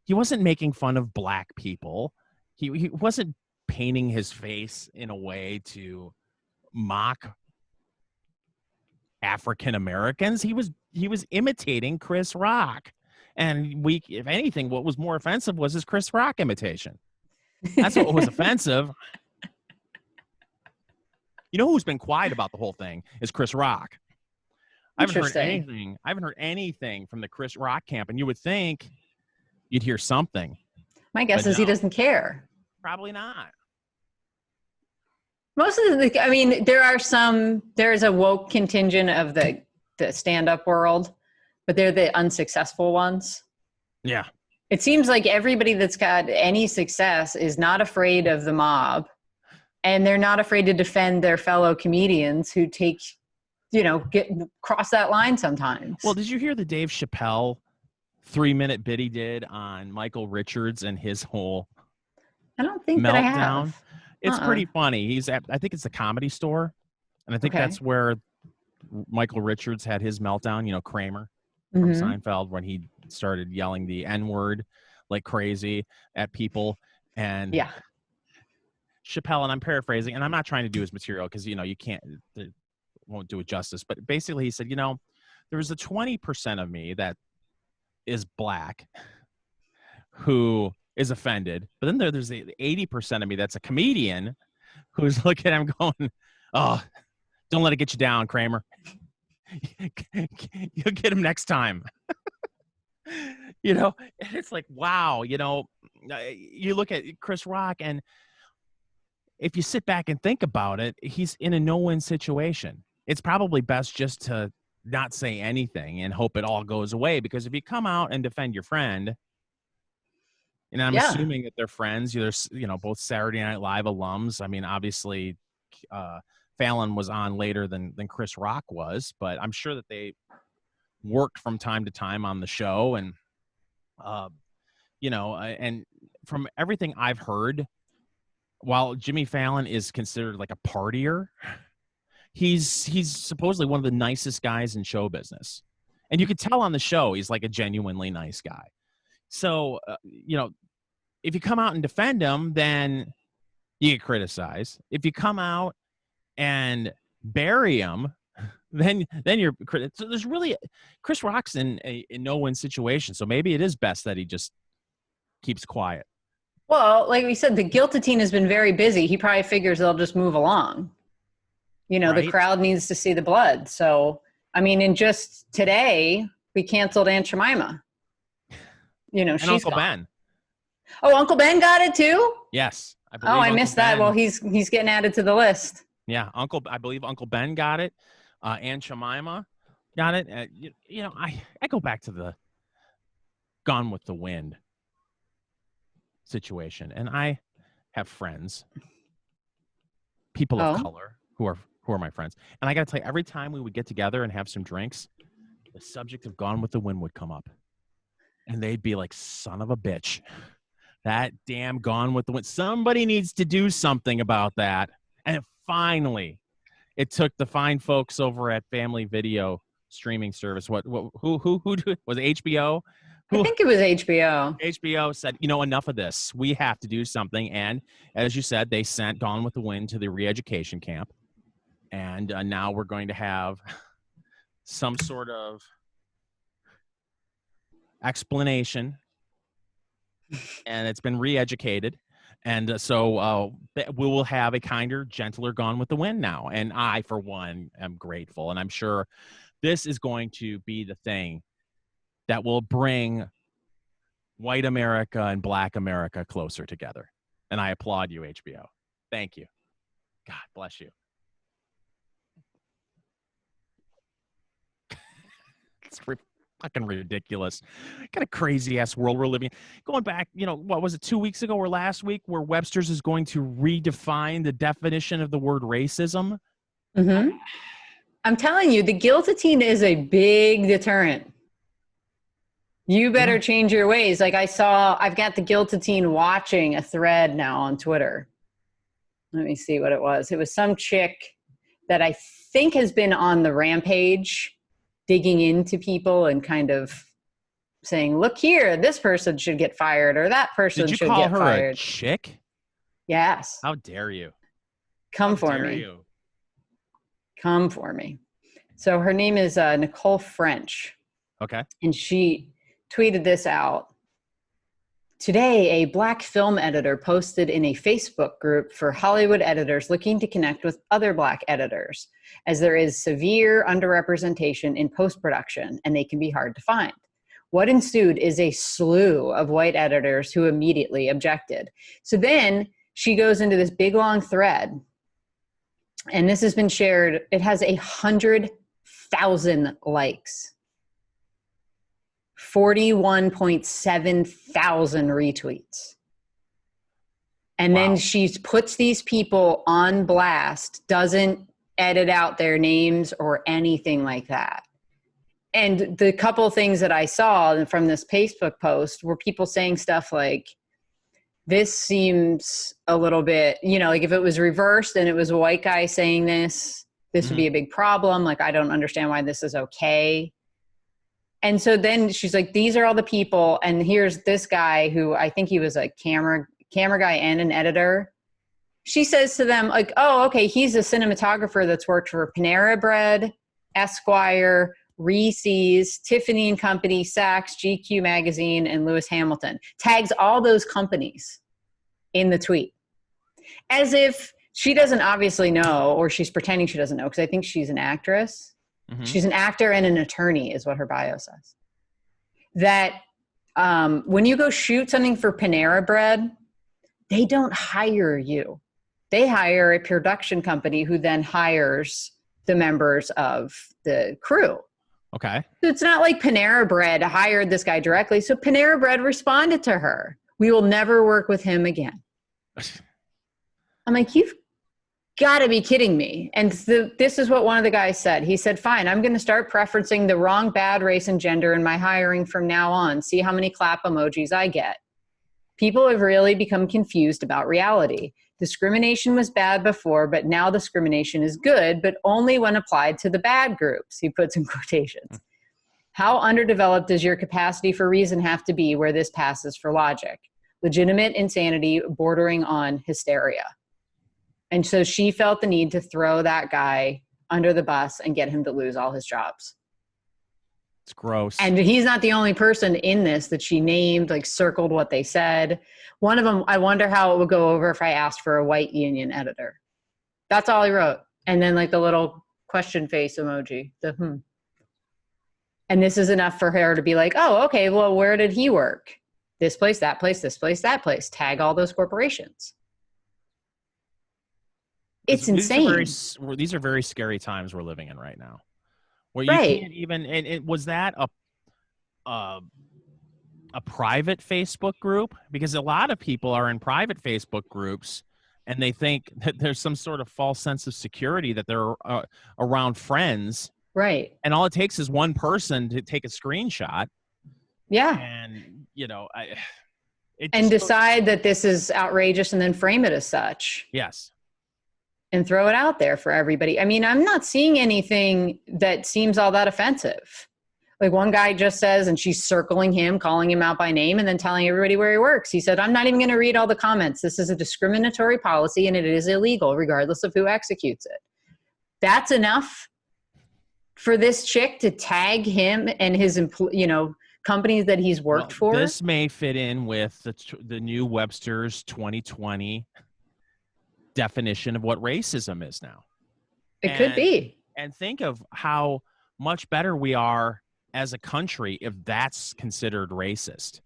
He wasn't making fun of black people. He wasn't painting his face in a way to mock African Americans. He was imitating Chris Rock. And if anything, what was more offensive was his Chris Rock imitation. That's what was offensive. You know who's been quiet about the whole thing is Chris Rock. I haven't heard Interesting. anything. I haven't heard anything from the Chris Rock camp, and you would think you'd hear something, My guess but is he no, doesn't care. probably not. Most of I mean, there's a woke contingent of the stand-up world, but they're the unsuccessful ones. Yeah. It seems like everybody that's got any success is not afraid of the mob, and they're not afraid to defend their fellow comedians who get cross that line sometimes. Well, did you hear the Dave Chappelle 3-minute bit he did on Michael Richards and his whole I don't think that I meltdown? have. It's pretty funny. I think it's the Comedy Store, and I think Okay. that's where Michael Richards had his meltdown. Kramer from Mm-hmm. Seinfeld when he started yelling the N-word like crazy at people, and Yeah. Chappelle, and I'm paraphrasing, and I'm not trying to do his material because you can't, it won't do it justice. But basically, he said, there's a 20% of me that is black who is offended, but then there's the 80% of me that's a comedian who's looking at him going, "Oh, don't let it get you down, Kramer. You'll get him next time." And it's like, wow, you look at Chris Rock, and if you sit back and think about it, he's in a no-win situation. It's probably best just to not say anything and hope it all goes away, because if you come out and defend your friend, and I'm Yeah. assuming that they're friends, both Saturday Night Live alums. I mean, obviously, Fallon was on later than Chris Rock was, but I'm sure that they worked from time to time on the show, and and from everything I've heard, while Jimmy Fallon is considered like a partier, he's supposedly one of the nicest guys in show business, and you could tell on the show he's like a genuinely nice guy. So if you come out and defend him, then you get criticized. If you come out and bury him, then you're criticized. So there's really, Chris Rock's in a no-win situation. So maybe it is best that he just keeps quiet. Well, like we said, the Guiltotine has been very busy. He probably figures they'll just move along. The Right? crowd needs to see the blood. So, I mean, in just today, we canceled Aunt Jemima. And She's Uncle gone. Ben. Oh, Uncle Ben got it too? Yes, I believe. Oh, I Uncle missed that. Ben. Well, he's getting added to the list. Yeah, I believe Uncle Ben got it. Aunt Jemima got it. I go back to the Gone with the Wind situation, and I have friends, people of color, who are my friends, and I got to tell you, every time we would get together and have some drinks, the subject of Gone with the Wind would come up, and they'd be like, "Son of a bitch, that damn Gone with the Wind! Somebody needs to do something about that." And finally, it took the fine folks over at Family Video streaming service. Who was it, HBO? I think it was HBO. HBO said, enough of this. We have to do something. And as you said, they sent Gone with the Wind to the re-education camp. And now we're going to have some sort of explanation. And it's been re-educated. And so we will have a kinder, gentler Gone with the Wind now. And I, for one, am grateful. And I'm sure this is going to be the thing that will bring white America and black America closer together. And I applaud you, HBO. Thank you. God bless you. It's fucking ridiculous. What kind of crazy ass world we're living in. Going back, what was it, 2 weeks ago or last week, where Webster's is going to redefine the definition of the word racism? Mm-hmm. I'm telling you, the Guiltotine is a big deterrent. You better change your ways. Like I've got the Guiltotine watching a thread now on Twitter. Let me see what it was. It was some chick that I think has been on the rampage, digging into people and kind of saying, look here, this person should get fired or that person should get fired. Did you call her a chick? Yes. How dare you? Come for me. Come for me. So her name is Nicole French. Okay. And she tweeted this out. Today, a Black film editor posted in a Facebook group for Hollywood editors looking to connect with other Black editors, as there is severe underrepresentation in post-production and they can be hard to find. What ensued is a slew of white editors who immediately objected. So then she goes into this big long thread, and this has been shared. It has 100,000 likes. 41.7 thousand retweets. And then she puts these people on blast, doesn't edit out their names or anything like that. And the couple things that I saw from this Facebook post were people saying stuff like, this seems a little bit, like if it was reversed and it was a white guy saying this would be a big problem. Like, I don't understand why this is okay. And so then she's like, these are all the people. And here's this guy who I think he was a camera guy and an editor. She says to them like, oh, okay, he's a cinematographer that's worked for Panera Bread, Esquire, Reese's, Tiffany & Company, Saks, GQ Magazine, and Lewis Hamilton. Tags all those companies in the tweet. As if she doesn't obviously know, or she's pretending she doesn't know, because I think she's an actress. Mm-hmm. She's an actor and an attorney is what her bio says. That when you go shoot something for Panera Bread, they don't hire you. They hire a production company who then hires the members of the crew. Okay. So it's not like Panera Bread hired this guy directly. So Panera Bread responded to her. We will never work with him again. I'm like, you've got to be kidding me. And this is what one of the guys said. He said, fine, I'm going to start preferencing the wrong bad race and gender in my hiring from now on. See how many clap emojis I get. People have really become confused about reality. Discrimination was bad before, but now discrimination is good, but only when applied to the bad groups, he puts in quotations. How underdeveloped does your capacity for reason have to be where this passes for logic? Legitimate insanity bordering on hysteria. And so she felt the need to throw that guy under the bus and get him to lose all his jobs. It's gross. And he's not the only person in this that she named, like circled what they said. One of them, I wonder how it would go over if I asked for a white union editor. That's all he wrote. And then like the little question face emoji, And this is enough for her to be like, oh, okay, well, where did he work? This place, that place, this place, that place. Tag all those corporations. It's insane. These are very scary times we're living in right now. Where you can't even, and was that a private Facebook group? Because a lot of people are in private Facebook groups and they think that there's some sort of false sense of security that they're around friends. Right. And all it takes is one person to take a screenshot. Yeah. And, decide that this is outrageous and then frame it as such. Yes. And throw it out there for everybody. I mean, I'm not seeing anything that seems all that offensive. Like one guy just says, and she's circling him, calling him out by name, and then telling everybody where he works. He said, I'm not even going to read all the comments. This is a discriminatory policy and it is illegal regardless of who executes it. That's enough for this chick to tag him and his, companies that he's worked Well, for. this may fit in with the new Webster's 2020 definition of what racism is now. It could be. And think of how much better we are as a country if that's considered racist.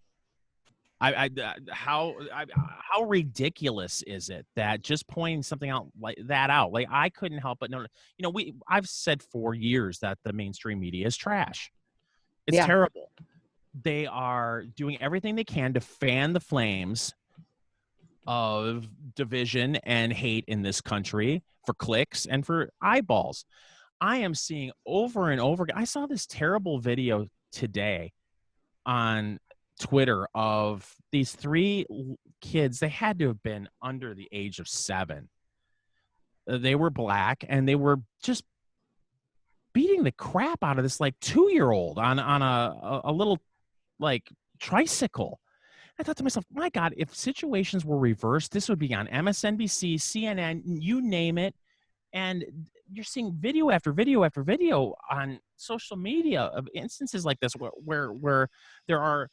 How ridiculous is it that just pointing something out like that out? Like, I couldn't help but know. I've said for years that the mainstream media is trash. It's terrible. They are doing everything they can to fan the flames of division and hate in this country for clicks and for eyeballs. I am seeing over and over again. I saw this terrible video today on Twitter of these 3 kids. They had to have been under the age of 7. They were black, and they were just beating the crap out of this like 2-year-old on a little like tricycle. I thought to myself, my God, if situations were reversed, this would be on MSNBC, CNN, you name it. And you're seeing video after video after video on social media of instances like this where there are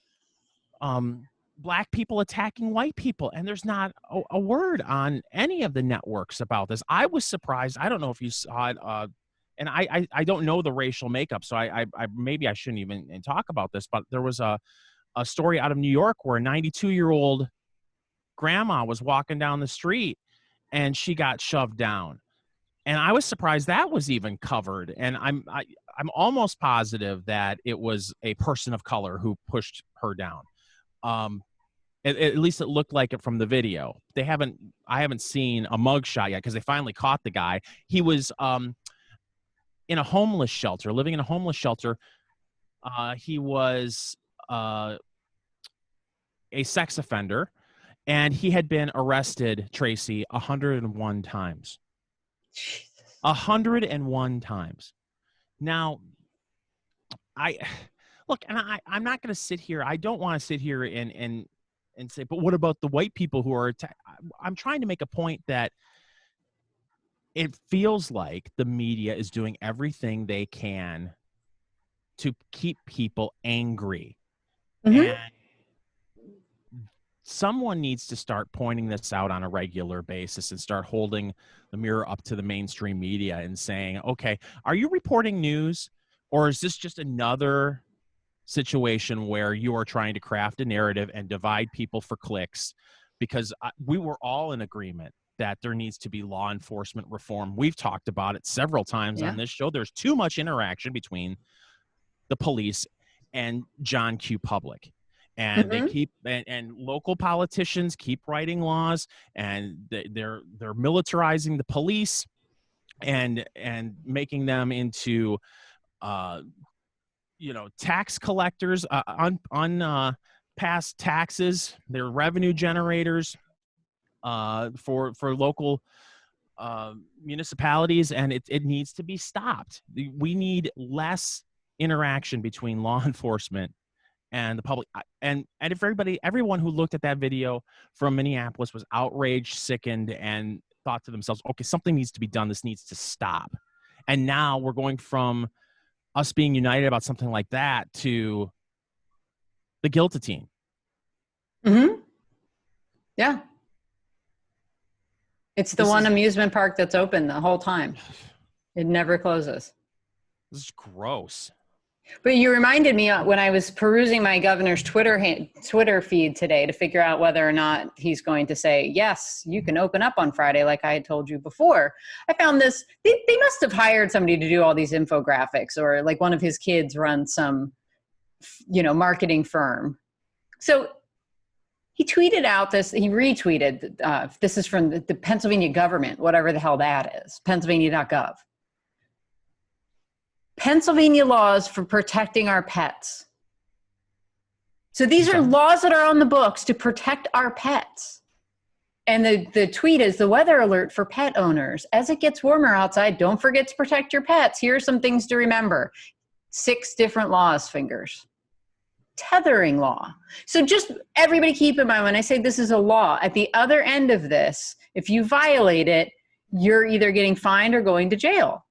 black people attacking white people, and there's not a word on any of the networks about this. I was surprised. I don't know if you saw it, and I don't know the racial makeup, so I maybe I shouldn't even talk about this, but there was a story out of New York where a 92-year-old grandma was walking down the street and she got shoved down. And I was surprised that was even covered. And I'm almost positive that it was a person of color who pushed her down. At least it looked like it from the video. I haven't seen a mugshot yet because they finally caught the guy. He was in a homeless shelter, living in a homeless shelter. He was a sex offender, and he had been arrested, Tracy, 101 times. 101 times. Now, I'm not going to sit here. I don't want to sit here and say, but what about the white people who are I'm trying to make a point that it feels like the media is doing everything they can to keep people angry. Mm-hmm. And someone needs to start pointing this out on a regular basis and start holding the mirror up to the mainstream media and saying, okay, are you reporting news, or is this just another situation where you are trying to craft a narrative and divide people for clicks? Because we were all in agreement that there needs to be law enforcement reform. We've talked about it several times on this show. There's too much interaction between the police and John Q. Public. And they keep and local politicians keep writing laws, and they're militarizing the police and making them into tax collectors, past taxes. They're revenue generators for local municipalities, and it needs to be stopped. We need less interaction between law enforcement and the public. And if everyone who looked at that video from Minneapolis was outraged, sickened, and thought to themselves, okay, something needs to be done. This needs to stop. And now we're going from us being united about something like that to the Guiltotine. Mm-hmm. Yeah. It's the one amusement park that's open the whole time. It never closes. This is gross. But you reminded me when I was perusing my governor's Twitter feed today to figure out whether or not he's going to say, yes, you can open up on Friday like I had told you before. I found this, they must have hired somebody to do all these infographics, or like one of his kids runs some, marketing firm. So he tweeted out this, he retweeted, this is from the Pennsylvania government, whatever the hell that is, pennsylvania.gov. Pennsylvania laws for protecting our pets. So these are laws that are on the books to protect our pets. And the tweet is the weather alert for pet owners. As it gets warmer outside, don't forget to protect your pets. Here are some things to remember. 6 different laws, fingers. Tethering law. So just everybody keep in mind when I say this is a law, at the other end of this, if you violate it, you're either getting fined or going to jail.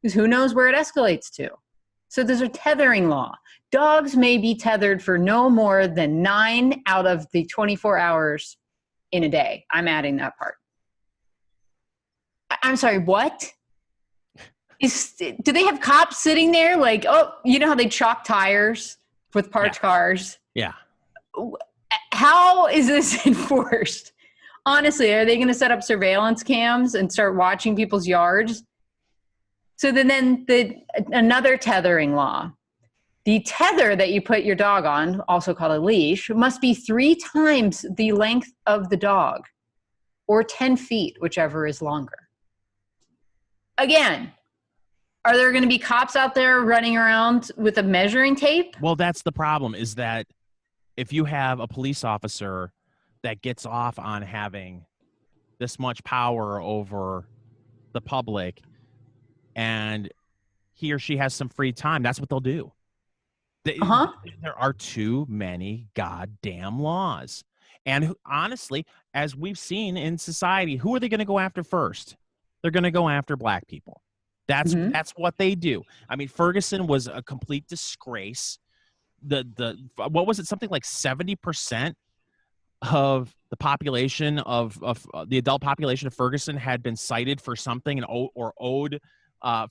Because who knows where it escalates to. So there's a tethering law. Dogs may be tethered for no more than 9 out of the 24 hours in a day. I'm adding that part. I'm sorry, what? Do they have cops sitting there like, oh, you know how they chalk tires with parked cars? Yeah. How is this enforced? Honestly, are they going to set up surveillance cams and start watching people's yards? So then another tethering law. The tether that you put your dog on, also called a leash, must be 3 times the length of the dog, or 10 feet, whichever is longer. Again, are there going to be cops out there running around with a measuring tape? Well, that's the problem, is that if you have a police officer that gets off on having this much power over the public and he or she has some free time, that's what they'll do. There are too many goddamn laws. And honestly, as we've seen in society, who are they going to go after first? They're going to go after black people. That's what they do. I mean, Ferguson was a complete disgrace. What was it? Something like 70% of the population of the adult population of Ferguson had been cited for something or owed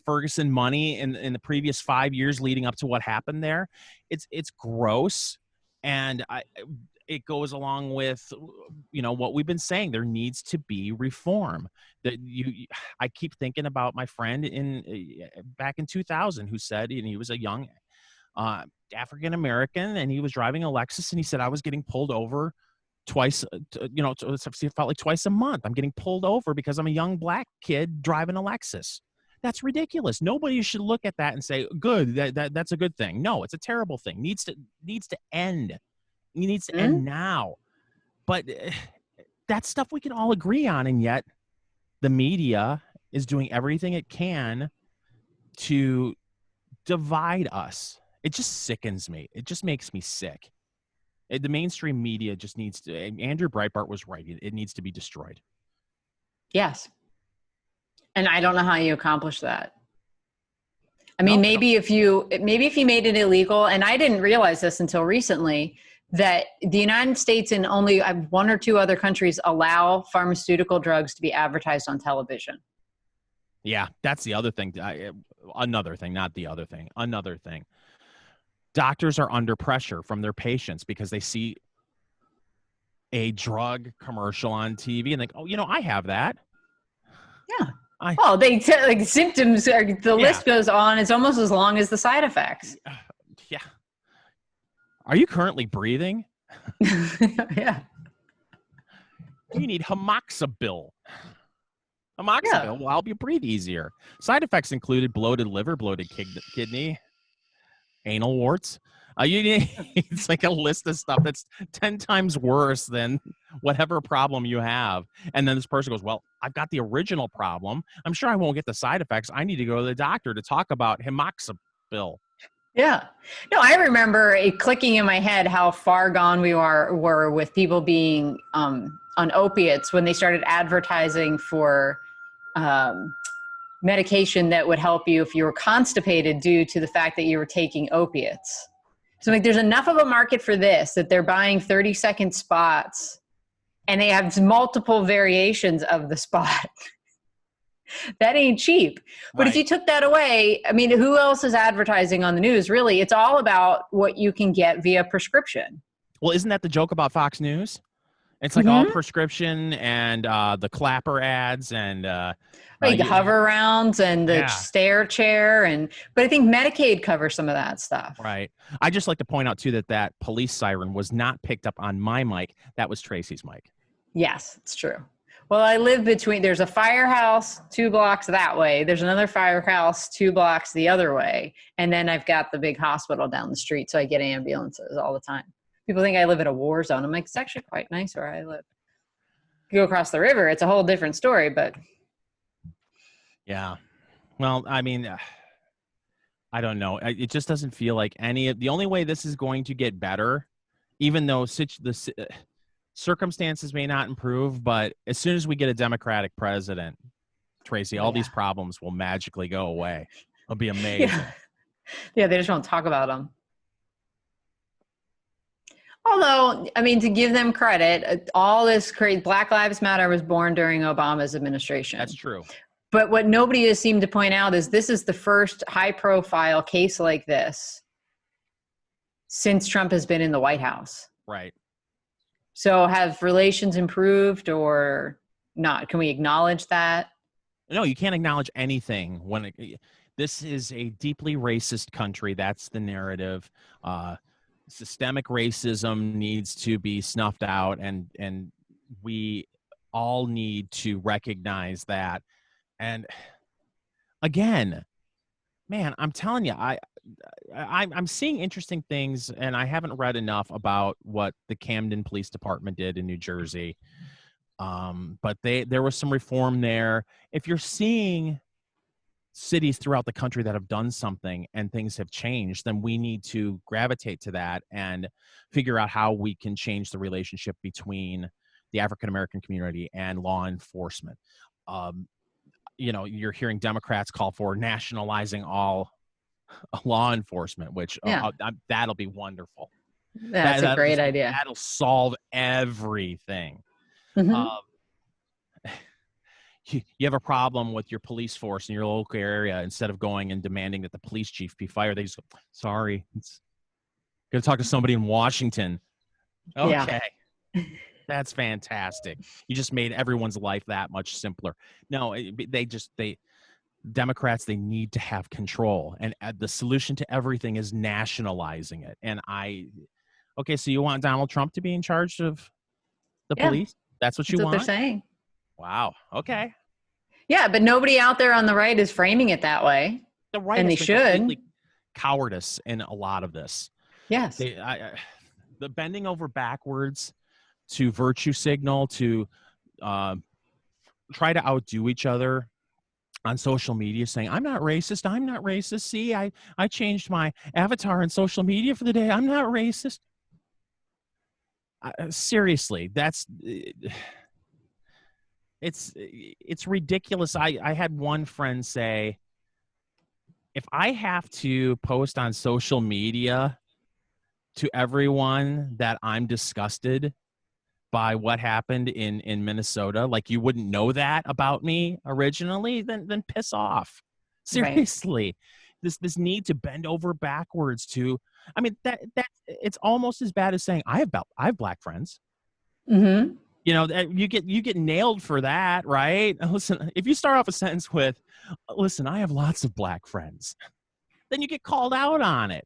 Ferguson money in the previous 5 years leading up to what happened there. It's gross, and it goes along with what we've been saying. There needs to be reform. I keep thinking about my friend back in 2000 who said, and he was a young African American, and he was driving a Lexus, and he said, I was getting pulled over twice, it felt like twice a month. I'm getting pulled over because I'm a young black kid driving a Lexus. That's ridiculous. Nobody should look at that and say, good, that's a good thing. No, it's a terrible thing. Needs to end. It needs to end now. But that's stuff we can all agree on, and yet the media is doing everything it can to divide us. It just sickens me. It just makes me sick. The mainstream media just needs to, Andrew Breitbart was right. It needs to be destroyed. Yes. And I don't know how you accomplish that. I mean, maybe if you made it illegal, and I didn't realize this until recently, that the United States and only 1 or 2 other countries allow pharmaceutical drugs to be advertised on television. Yeah, that's the other thing. Another thing. Doctors are under pressure from their patients because they see a drug commercial on TV and think, oh, I have that. Yeah. Like symptoms, the list goes on. It's almost as long as the side effects. Yeah. Are you currently breathing? Yeah. You need Amoxicillin. Amoxicillin will help you breathe easier. Side effects included bloated liver, bloated kidney, anal warts. It's like a list of stuff that's 10 times worse than whatever problem you have. And then this person goes, well, I've got the original problem. I'm sure I won't get the side effects. I need to go to the doctor to talk about Amoxicillin. Yeah. No, I remember it clicking in my head how far gone we were with people being on opiates when they started advertising for medication that would help you if you were constipated due to the fact that you were taking opiates. So like, there's enough of a market for this that they're buying 30-second spots, and they have multiple variations of the spot. That ain't cheap. But if you took that away, I mean, who else is advertising on the news? Really, it's all about what you can get via prescription. Well, isn't that the joke about Fox News? It's like all prescription and the clapper ads and the hover rounds and the stair chair, but I think Medicaid covers some of that stuff. Right. I just like to point out too that police siren was not picked up on my mic. That was Tracy's mic. Yes, it's true. Well, I live there's a firehouse 2 blocks that way. There's another firehouse 2 blocks the other way. And then I've got the big hospital down the street. So I get ambulances all the time. People think I live in a war zone. I'm like, it's actually quite nice where I live. You go across the river, it's a whole different story, but. Yeah. Well, I mean, I don't know. It just doesn't feel like the only way this is going to get better, even though the circumstances may not improve, but as soon as we get a Democratic president, Tracy, all these problems will magically go away. It'll be amazing. Yeah, they just won't talk about them. Although, I mean, to give them credit, all this crazy Black Lives Matter was born during Obama's administration. That's true. But what nobody has seemed to point out is this is the first high-profile case like this since Trump has been in the White House. Right. So have relations improved or not? Can we acknowledge that? No, you can't acknowledge anything when this is a deeply racist country. That's the narrative. Systemic racism needs to be snuffed out, and we all need to recognize that. And again, man, I'm telling you, I'm seeing interesting things, and I haven't read enough about what the Camden Police Department did in New Jersey. But there was some reform there. If you're seeing cities throughout the country that have done something and things have changed, then we need to gravitate to that and figure out how we can change the relationship between the African American community and law enforcement. You're hearing Democrats call for nationalizing all law enforcement, which that'll be wonderful. That's a great idea. That'll solve everything. Mm-hmm. You have a problem with your police force in your local area, instead of going and demanding that the police chief be fired, they just go, sorry, going to talk to somebody in Washington. Okay. Yeah. That's fantastic. You just made everyone's life that much simpler. No, Democrats, they need to have control, and the solution to everything is nationalizing it. And so you want Donald Trump to be in charge of the police? That's what you want? That's what they're saying. Wow. Okay. Yeah, but nobody out there on the right is framing it that way. The right, and they should. Cowardice in a lot of this. Yes. The bending over backwards to virtue signal, to try to outdo each other on social media, saying, I'm not racist. I'm not racist. See, I changed my avatar on social media for the day. I'm not racist. Seriously, it's ridiculous. I had one friend say, if I have to post on social media to everyone that I'm disgusted by what happened in Minnesota, like you wouldn't know that about me originally, then piss off. Seriously. Right. This need to bend over backwards to, I mean, that it's almost as bad as saying I have black friends. Mm-hmm. You get nailed for that, right? Listen, if you start off a sentence with, listen, I have lots of black friends, then you get called out on it.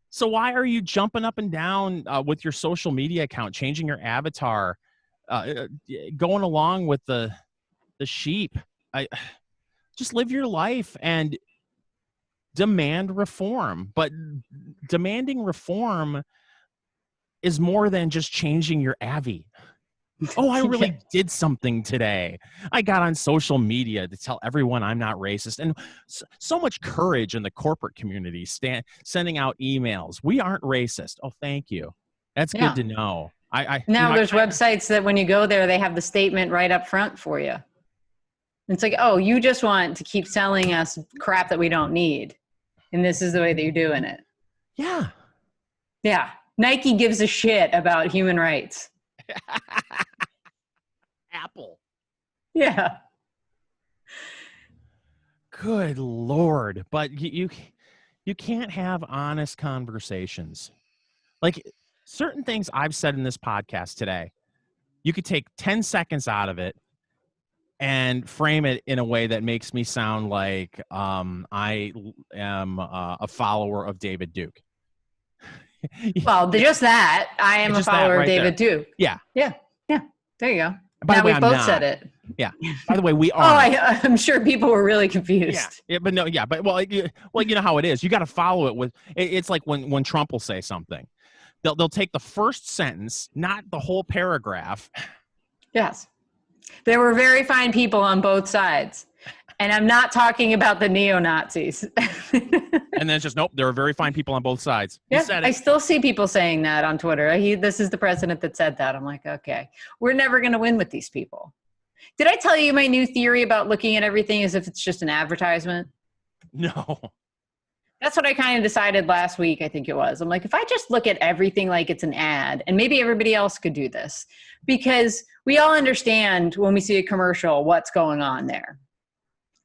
So why are you jumping up and down with your social media account, changing your avatar, going along with the sheep? Just live your life and demand reform. But demanding reform is more than just changing your Avi. Oh, I really did something today. I got on social media to tell everyone I'm not racist. And so much courage in the corporate community, sending out emails. We aren't racist. Oh, thank you. That's good to know. There's websites that when you go there, they have the statement right up front for you. It's like, oh, you just want to keep selling us crap that we don't need. And this is the way that you're doing it. Yeah. Yeah. Nike gives a shit about human rights. Apple. Yeah. Good Lord. But you can't have honest conversations. Like certain things I've said in this podcast today, you could take 10 seconds out of it and frame it in a way that makes me sound like I am a follower of David Duke. Well, just that. I am a follower of David Duke. Yeah. Yeah. Yeah. There you go. By the way, we've both said it. Yeah. By the way, we are. I'm sure people were really confused. Yeah. But no. Yeah. But well, you know how it is. You got to follow it with. It's like when Trump will say something, they'll take the first sentence, not the whole paragraph. Yes. There were very fine people on both sides. And I'm not talking about the neo-Nazis. And then it's just, nope, there are very fine people on both sides. Yeah, I still see people saying that on Twitter. This is the president that said that. I'm like, okay, we're never going to win with these people. Did I tell you my new theory about looking at everything as if it's just an advertisement? No. That's what I kind of decided last week, I think it was. I'm like, if I just look at everything like it's an ad, and maybe everybody else could do this, because we all understand when we see a commercial what's going on there,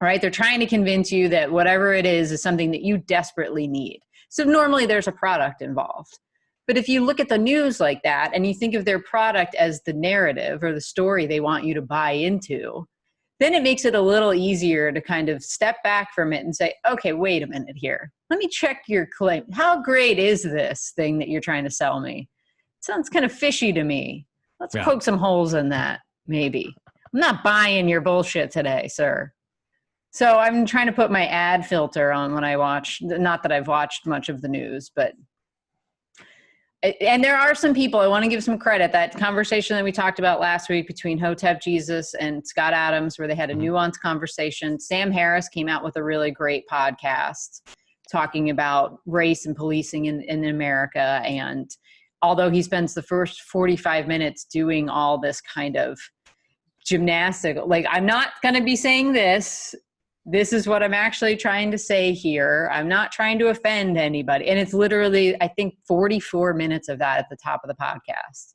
right? They're trying to convince you that whatever it is something that you desperately need. So normally there's a product involved. But if you look at the news like that and you think of their product as the narrative or the story they want you to buy into, then it makes it a little easier to kind of step back from it and say, okay, wait a minute here. Let me check your claim. How great is this thing that you're trying to sell me? It sounds kind of fishy to me. Let's poke some holes in that, maybe. I'm not buying your bullshit today, sir. So I'm trying to put my ad filter on when I watch, not that I've watched much of the news, but and there are some people, I want to give some credit, that conversation that we talked about last week between Hotep Jesus and Scott Adams, where they had a nuanced conversation. Sam Harris came out with a really great podcast talking about race and policing in America. And although he spends the first 45 minutes doing all this kind of gymnastic, like, I'm not going to be saying this. This is what I'm actually trying to say here. I'm not trying to offend anybody. And it's literally, I think, 44 minutes of that at the top of the podcast.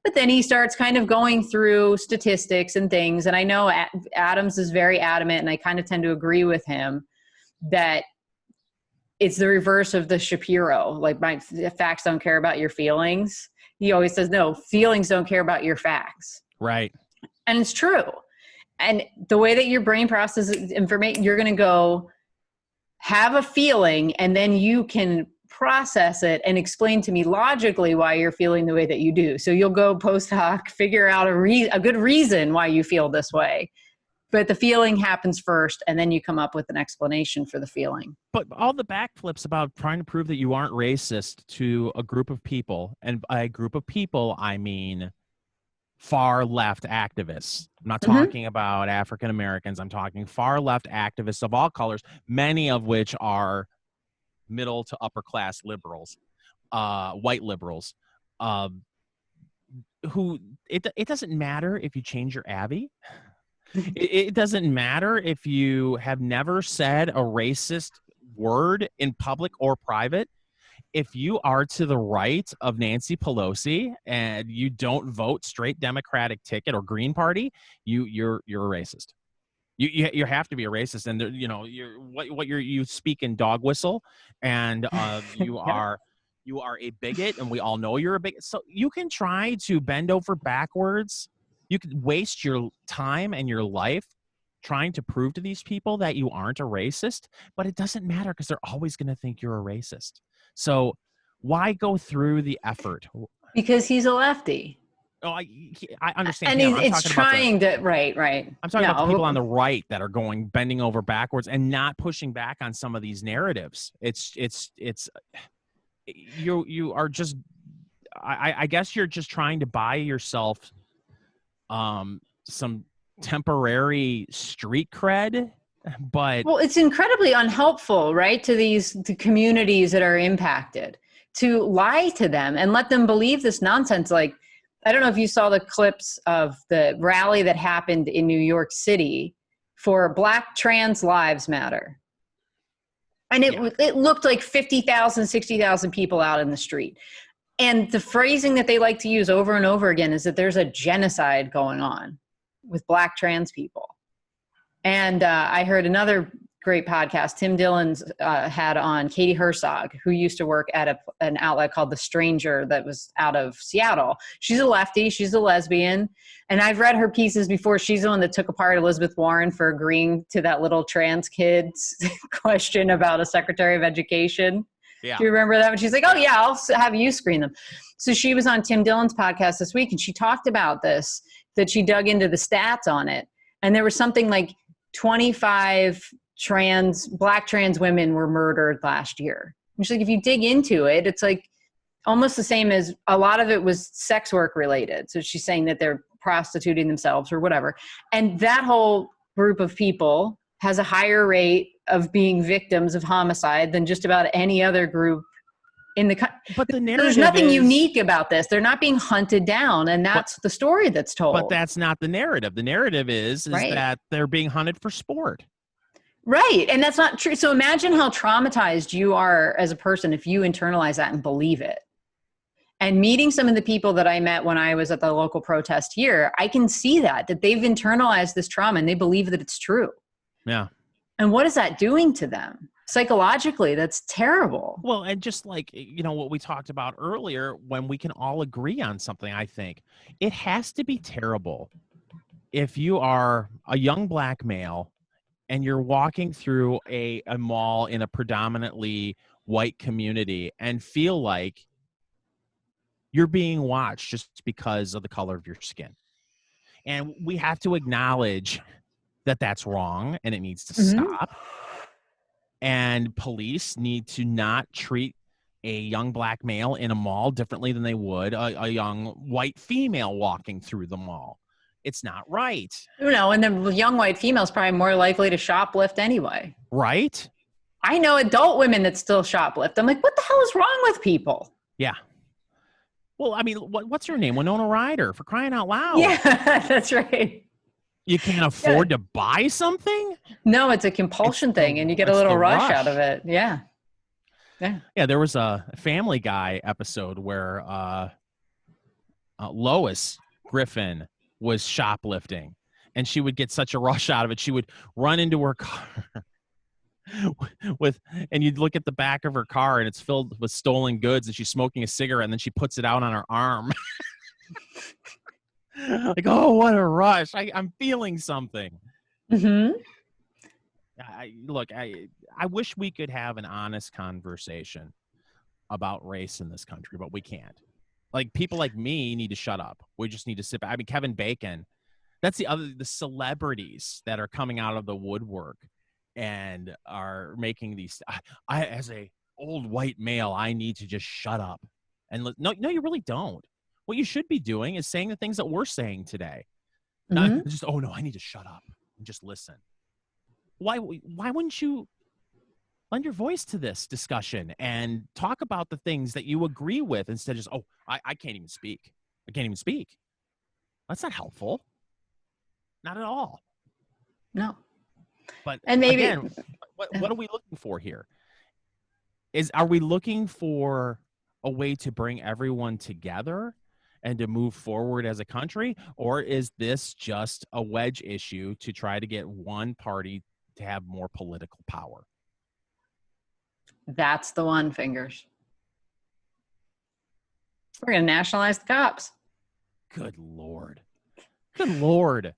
But then he starts kind of going through statistics and things. And I know Adams is very adamant, and I kind of tend to agree with him, that it's the reverse of the Shapiro. Like, my facts don't care about your feelings. He always says, no, feelings don't care about your facts. Right. And it's true. And the way that your brain processes information, you're going to go have a feeling, and then you can process it and explain to me logically why you're feeling the way that you do. So you'll go post hoc, figure out a good reason why you feel this way. But the feeling happens first, and then you come up with an explanation for the feeling. But all the backflips about trying to prove that you aren't racist to a group of people, and by a group of people, I mean far left activists. I'm not talking about African Americans. I'm talking far left activists of all colors, many of which are middle to upper class liberals, white liberals, who it doesn't matter if you change your Abby. It doesn't matter if you have never said a racist word in public or private. If you are to the right of Nancy Pelosi and you don't vote straight Democratic ticket or Green Party, you're a racist. You have to be a racist, and you speak in dog whistle, and you are a bigot, and we all know you're a bigot. So you can try to bend over backwards. You could waste your time and your life trying to prove to these people that you aren't a racist, but it doesn't matter because they're always going to think you're a racist. So why go through the effort? Because he's a lefty. Oh, I understand. And it's trying to, right. I'm talking about the people on the right that are bending over backwards and not pushing back on some of these narratives. You are just, I guess you're just trying to buy yourself some temporary street cred. But well, it's incredibly unhelpful, right, to the communities that are impacted, to lie to them and let them believe this nonsense. Like, I don't know if you saw the clips of the rally that happened in New York City for Black Trans Lives Matter. And it looked like 50,000, 60,000 people out in the street. And the phrasing that they like to use over and over again is that there's a genocide going on with Black trans people. And I heard another great podcast Tim Dillon's had on Katie Herzog, who used to work at an outlet called The Stranger that was out of Seattle. She's a lefty. She's a lesbian. And I've read her pieces before. She's the one that took apart Elizabeth Warren for agreeing to that little trans kid's question about a Secretary of Education. Yeah. Do you remember that? And she's like, oh, yeah, I'll have you screen them. So she was on Tim Dillon's podcast this week, and she talked about this, that she dug into the stats on it. And there was something like 25 Black trans women were murdered last year. And she's like, if you dig into it, it's like almost the same as a lot of it was sex work related. So she's saying that they're prostituting themselves or whatever. And that whole group of people has a higher rate of being victims of homicide than just about any other group in the country. But there's nothing unique about this. They're not being hunted down, and that's the story that's told. But that's not the narrative. The narrative is right. that they're being hunted for sport. Right. And that's not true. So imagine how traumatized you are as a person if you internalize that and believe it. And meeting some of the people that I met when I was at the local protest here, I can see that they've internalized this trauma and they believe that it's true. Yeah. And what is that doing to them? Psychologically, that's terrible. Well, and just like, what we talked about earlier, when we can all agree on something, I think it has to be terrible if you are a young black male and you're walking through a mall in a predominantly white community and feel like you're being watched just because of the color of your skin. And we have to acknowledge that that's wrong and it needs to Mm-hmm. stop. And police need to not treat a young black male in a mall differently than they would a young white female walking through the mall. It's not right. And the young white female is probably more likely to shoplift anyway. Right? I know adult women that still shoplift. I'm like, what the hell is wrong with people? Yeah. Well, I mean, what's her name? Winona Ryder, for crying out loud. Yeah, that's right. You can't afford to buy something? No, it's a compulsion thing, and you get a little rush out of it. Yeah. Yeah, there was a Family Guy episode where Lois Griffin was shoplifting, and she would get such a rush out of it. She would run into her car and you'd look at the back of her car, and it's filled with stolen goods, and she's smoking a cigarette, and then she puts it out on her arm. Like, oh, what a rush. I'm feeling something. Mm-hmm. I wish we could have an honest conversation about race in this country, but we can't. Like, people like me need to shut up. We just need to sit back. I mean, Kevin Bacon, that's the celebrities that are coming out of the woodwork and are making these. I as a old white male, I need to just shut up. And no, you really don't. What you should be doing is saying the things that we're saying today. Mm-hmm. Not just, oh no, I need to shut up and just listen. Why wouldn't you lend your voice to this discussion and talk about the things that you agree with instead of just, oh, I can't even speak. I can't even speak. That's not helpful. Not at all. No. But and maybe again, what are we looking for here? Are we looking for a way to bring everyone together and to move forward as a country? Or is this just a wedge issue to try to get one party to have more political power? That's the one, Fingers. We're going to nationalize the cops. Good Lord. Good Lord.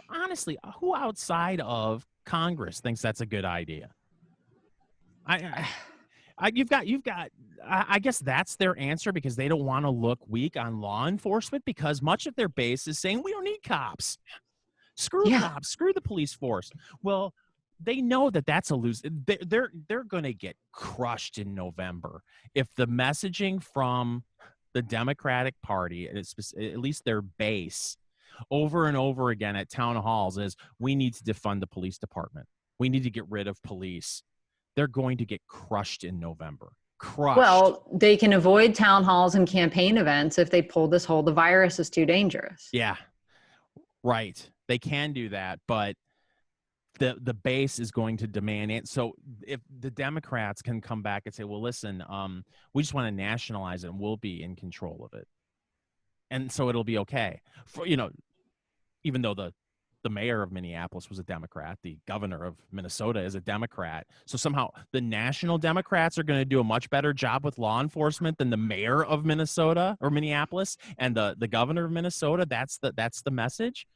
Honestly, who outside of Congress thinks that's a good idea? You've got. I guess that's their answer, because they don't want to look weak on law enforcement, because much of their base is saying we don't need cops. Screw cops. Screw the police force. Well, they know that that's a lose. They're going to get crushed in November if the messaging from the Democratic Party, at least their base, over and over again at town halls, is we need to defund the police department. We need to get rid of police. They're going to get crushed in November. Crushed. Well, they can avoid town halls and campaign events if they pull this whole, the virus is too dangerous. Yeah, right. They can do that, but the base is going to demand it. So if the Democrats can come back and say, well, listen, we just want to nationalize it and we'll be in control of it. And so it'll be okay. Even though the mayor of Minneapolis was a Democrat, the governor of Minnesota is a Democrat. So somehow the national Democrats are going to do a much better job with law enforcement than the mayor of Minnesota or Minneapolis and the governor of Minnesota. That's the message.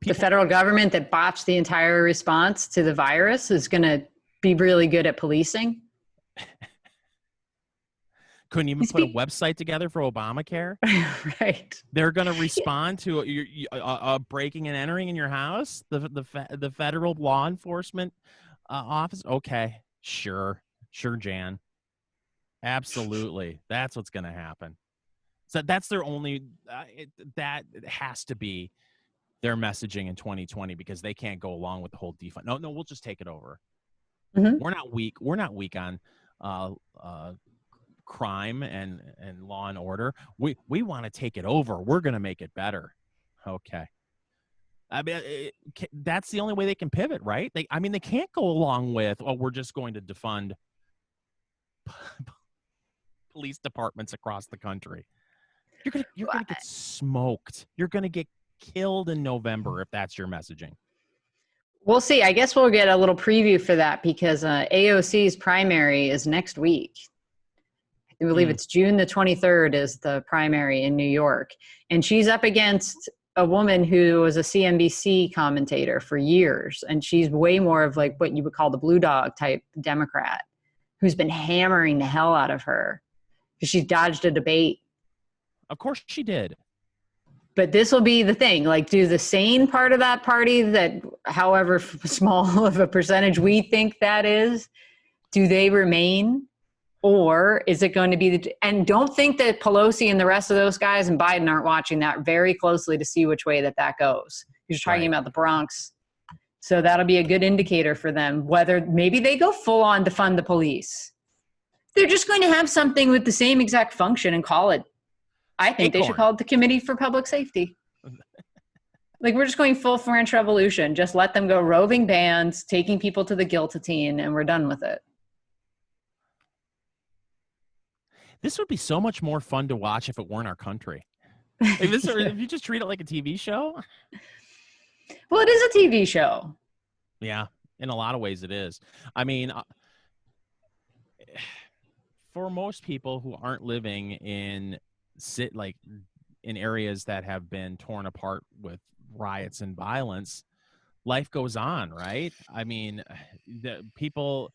The federal government that botched the entire response to the virus is going to be really good at policing. Couldn't even put a website together for Obamacare. Right. They're going to respond to a breaking and entering in your house. The federal law enforcement office. Okay, sure, Jan. Absolutely, that's what's going to happen. So that's their only. That has to be their messaging in 2020, because they can't go along with the whole defund. No, we'll just take it over. Mm-hmm. We're not weak. We're not weak on crime and law and order. We want to take it over. We're going to make it better. Okay. I mean, that's the only way they can pivot, right? I mean, they can't go along with, oh, we're just going to defund police departments across the country. You're gonna get smoked. You're gonna get killed in November if that's your messaging. We'll see. I guess we'll get a little preview for that because AOC's primary is next week. I believe it's June the 23rd is the primary in New York. And she's up against a woman who was a CNBC commentator for years. And she's way more of like what you would call the blue dog type Democrat who's been hammering the hell out of her because she's dodged a debate. Of course she did. But this will be the thing, like do the sane part of that party that however small of a percentage we think that is, do they remain? Or is it going to be and don't think that Pelosi and the rest of those guys and Biden aren't watching that very closely to see which way that goes. You're talking about the Bronx. So that'll be a good indicator for them, whether maybe they go full on to fund the police. They're just going to have something with the same exact function and call it. I think they should call it the Committee for Public Safety. Like we're just going full French Revolution. Just let them go roving bands, taking people to the Guiltotine, and we're done with it. This would be so much more fun to watch if it weren't our country. If you just treat it like a TV show. Well, it is a TV show. Yeah, in a lot of ways it is. I mean, for most people who aren't living in areas that have been torn apart with riots and violence, life goes on, right? I mean, the people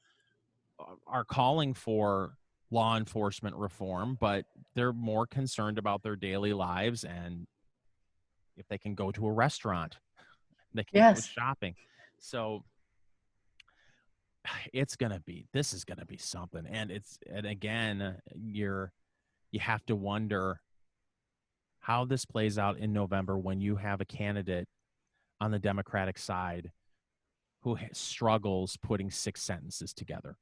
are calling for law enforcement reform, but they're more concerned about their daily lives and if they can go to a restaurant, they can go shopping. So this is gonna be something. And again, you have to wonder how this plays out in November when you have a candidate on the Democratic side who struggles putting 6 sentences together.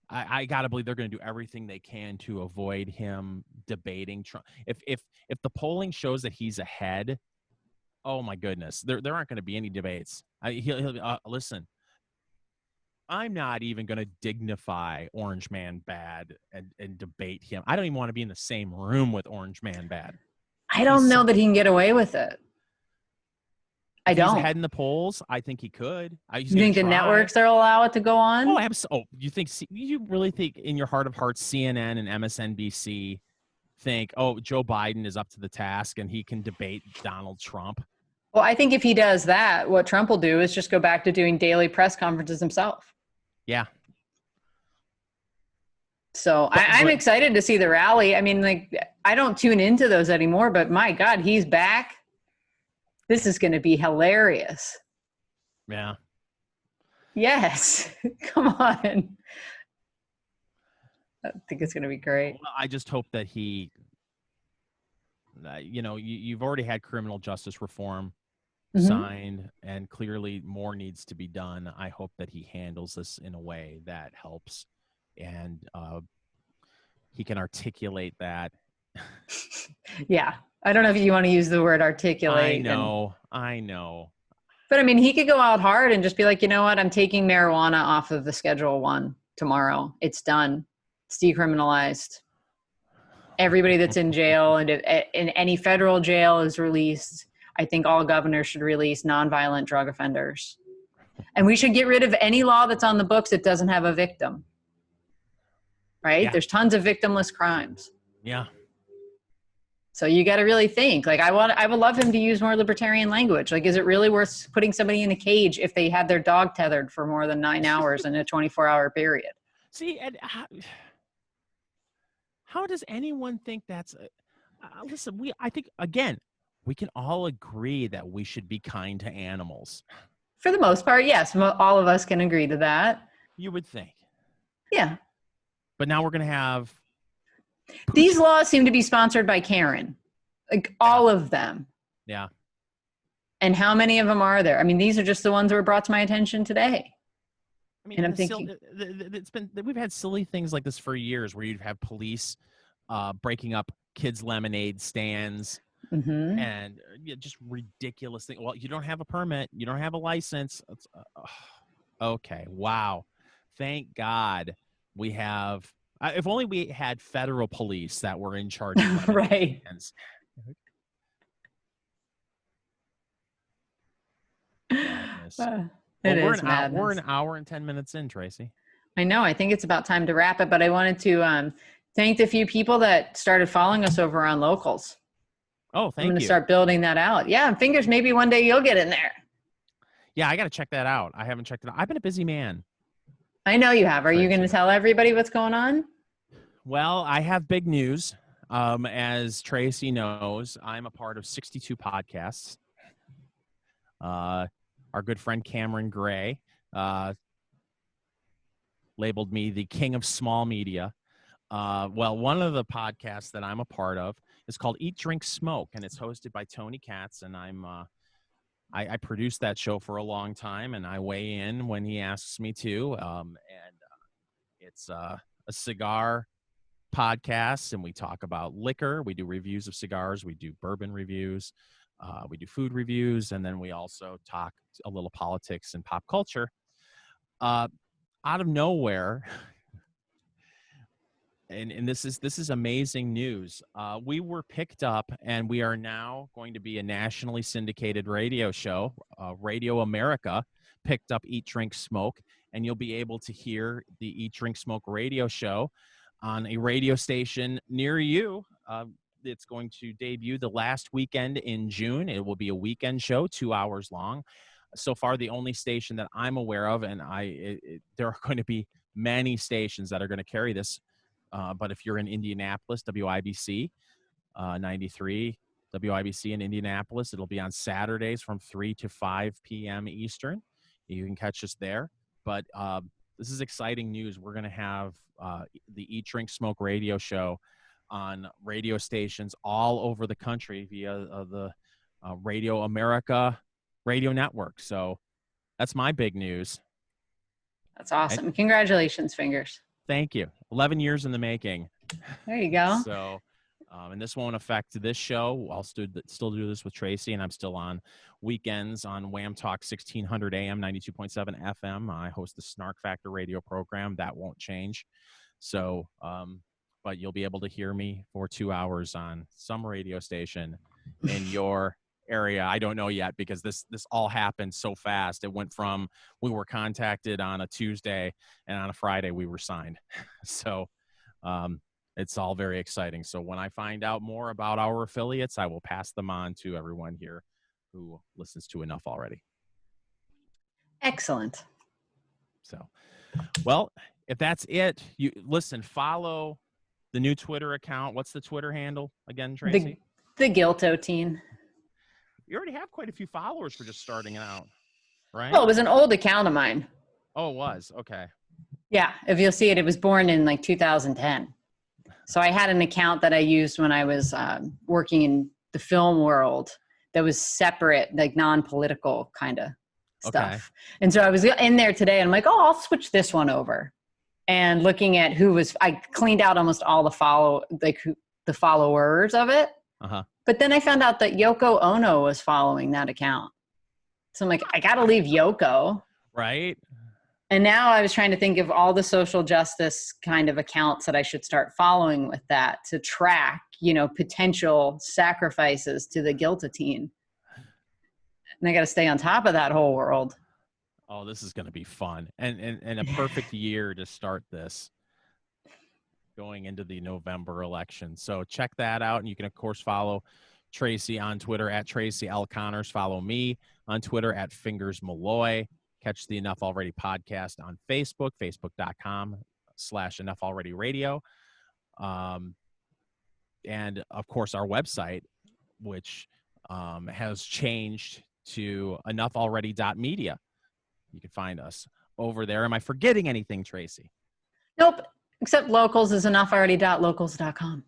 I gotta believe they're going to do everything they can to avoid him debating Trump. If the polling shows that he's ahead, oh my goodness, there aren't going to be any debates. He'll listen. I'm not even going to dignify Orange Man Bad and debate him. I don't even want to be in the same room with Orange Man Bad. I don't know that he can get away with it. I don't. He's ahead in the polls. I think he could. You think the networks will allow it to go on? Oh, absolutely. Oh, you really think in your heart of hearts CNN and MSNBC think, oh, Joe Biden is up to the task and he can debate Donald Trump? Well, I think if he does that, what Trump will do is just go back to doing daily press conferences himself. Yeah. So I'm excited to see the rally. I mean, like, I don't tune into those anymore, but my God, he's back. This is going to be hilarious. Yeah. Yes. Come on. I think it's going to be great. Well, I just hope that he, you've already had criminal justice reform signed, and clearly more needs to be done. I hope that he handles this in a way that helps, and he can articulate that. Yeah. I don't know if you want to use the word articulate. I know. But I mean, he could go out hard and just be like, you know what? I'm taking marijuana off of the Schedule 1 tomorrow. It's done. It's decriminalized. Everybody that's in jail and in any federal jail is released. I think all governors should release nonviolent drug offenders. And we should get rid of any law that's on the books that doesn't have a victim. Right? Yeah. There's tons of victimless crimes. Yeah. So you got to really think. Like, I would love him to use more libertarian language. Like, is it really worth putting somebody in a cage if they had their dog tethered for more than 9 hours in a 24-hour period? See, and how does anyone think that's? Listen, I think again, we can all agree that we should be kind to animals. For the most part, yes, all of us can agree to that. You would think. Yeah. But now we're going to have. These laws seem to be sponsored by Karen, like all of them. Yeah. And how many of them are there? I mean, these are just the ones that were brought to my attention today. I mean, and I'm thinking we've had silly things like this for years, where you'd have police breaking up kids' lemonade stands. Mm-hmm. and just ridiculous thing. Well, you don't have a permit, you don't have a license. Okay, wow. Thank God we have. If only we had federal police that were in charge of letting Right. cans. Madness. Well, It is we're madness. an hour and 10 minutes in, Tracy. I know. I think it's about time to wrap it, but I wanted to thank the few people that started following us over on Locals. Oh, I'm thank going to you. start building that out. Yeah, and fingers maybe one day you'll get in there. Yeah, I got to check that out. I haven't checked it out. I've been a busy man. I know you have. Are you going to Tracy. tell everybody what's going on? Well, I have big news. As Tracy knows, I'm a part of 62 podcasts. Our good friend Cameron Gray labeled me the king of small media. Well, one of the podcasts that I'm a part of is called Eat, Drink, Smoke, and it's hosted by Tony Katz, and I produced that show for a long time, and I weigh in when he asks me to. It's a cigar podcast, and we talk about liquor. We do reviews of cigars. We do bourbon reviews. We do food reviews, and then we also talk a little politics and pop culture. Out of nowhere, and this is amazing news. We were picked up, and we are now going to be a nationally syndicated radio show. Radio America picked up Eat, Drink, Smoke, and you'll be able to hear the Eat, Drink, Smoke radio show on a radio station near you. It's going to debut the last weekend in June. It will be a weekend show, 2 hours long. So far, the only station that I'm aware of, and there are going to be many stations that are going to carry this. But if you're in Indianapolis, WIBC 93, WIBC in Indianapolis, it'll be on Saturdays from 3 to 5 p.m. Eastern. You can catch us there. But this is exciting news. We're going to have the Eat, Drink, Smoke radio show on radio stations all over the country via the Radio America radio network. So that's my big news. That's awesome. Congratulations, Fingers. Thank you. 11 years in the making. There you go. So, and this won't affect this show. I'll still do this with Tracy, and I'm still on weekends on Wham Talk 1600 AM, 92.7 FM. I host the Snark Factor radio program. That won't change. So, but you'll be able to hear me for 2 hours on some radio station in your area. I don't know yet because this all happened so fast. It went from we were contacted on a Tuesday and on a Friday we were signed. So it's all very exciting. So when I find out more about our affiliates, I will pass them on to everyone here who listens to enough already. Excellent. So, well, if that's it, you listen, follow the new Twitter account. What's the Twitter handle again, Tracy? The Guiltotine. You already have quite a few followers for just starting out, right? Well, it was an old account of mine. Oh, it was. Okay. Yeah. If you'll see it, it was born in like 2010. So I had an account that I used when I was working in the film world that was separate, like non-political kind of stuff. Okay. And so I was in there today and I'm like, oh, I'll switch this one over. And looking at I cleaned out almost all the followers of it. Uh-huh. But then I found out that Yoko Ono was following that account. So I'm like, I got to leave Yoko. Right. And now I was trying to think of all the social justice kind of accounts that I should start following with that to track, potential sacrifices to the Guiltotine. And I got to stay on top of that whole world. Oh, this is going to be fun. And a perfect year to start this going into the November election. So check that out. And you can, of course, follow Tracy on Twitter at Tracy L. Connors. Follow me on Twitter at Fingers Malloy. Catch the Enough Already podcast on Facebook, facebook.com/Enough Already Radio. And, of course, our website, which has changed to enoughalready.media. You can find us over there. Am I forgetting anything, Tracy? Nope. Except Locals is enoughalready.locals.com.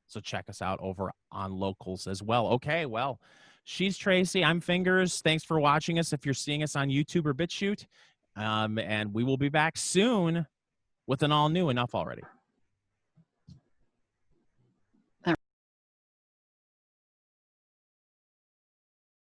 So check us out over on Locals as well. Okay, well, she's Tracy. I'm Fingers. Thanks for watching us if you're seeing us on YouTube or BitChute. And we will be back soon with an all-new Enough Already.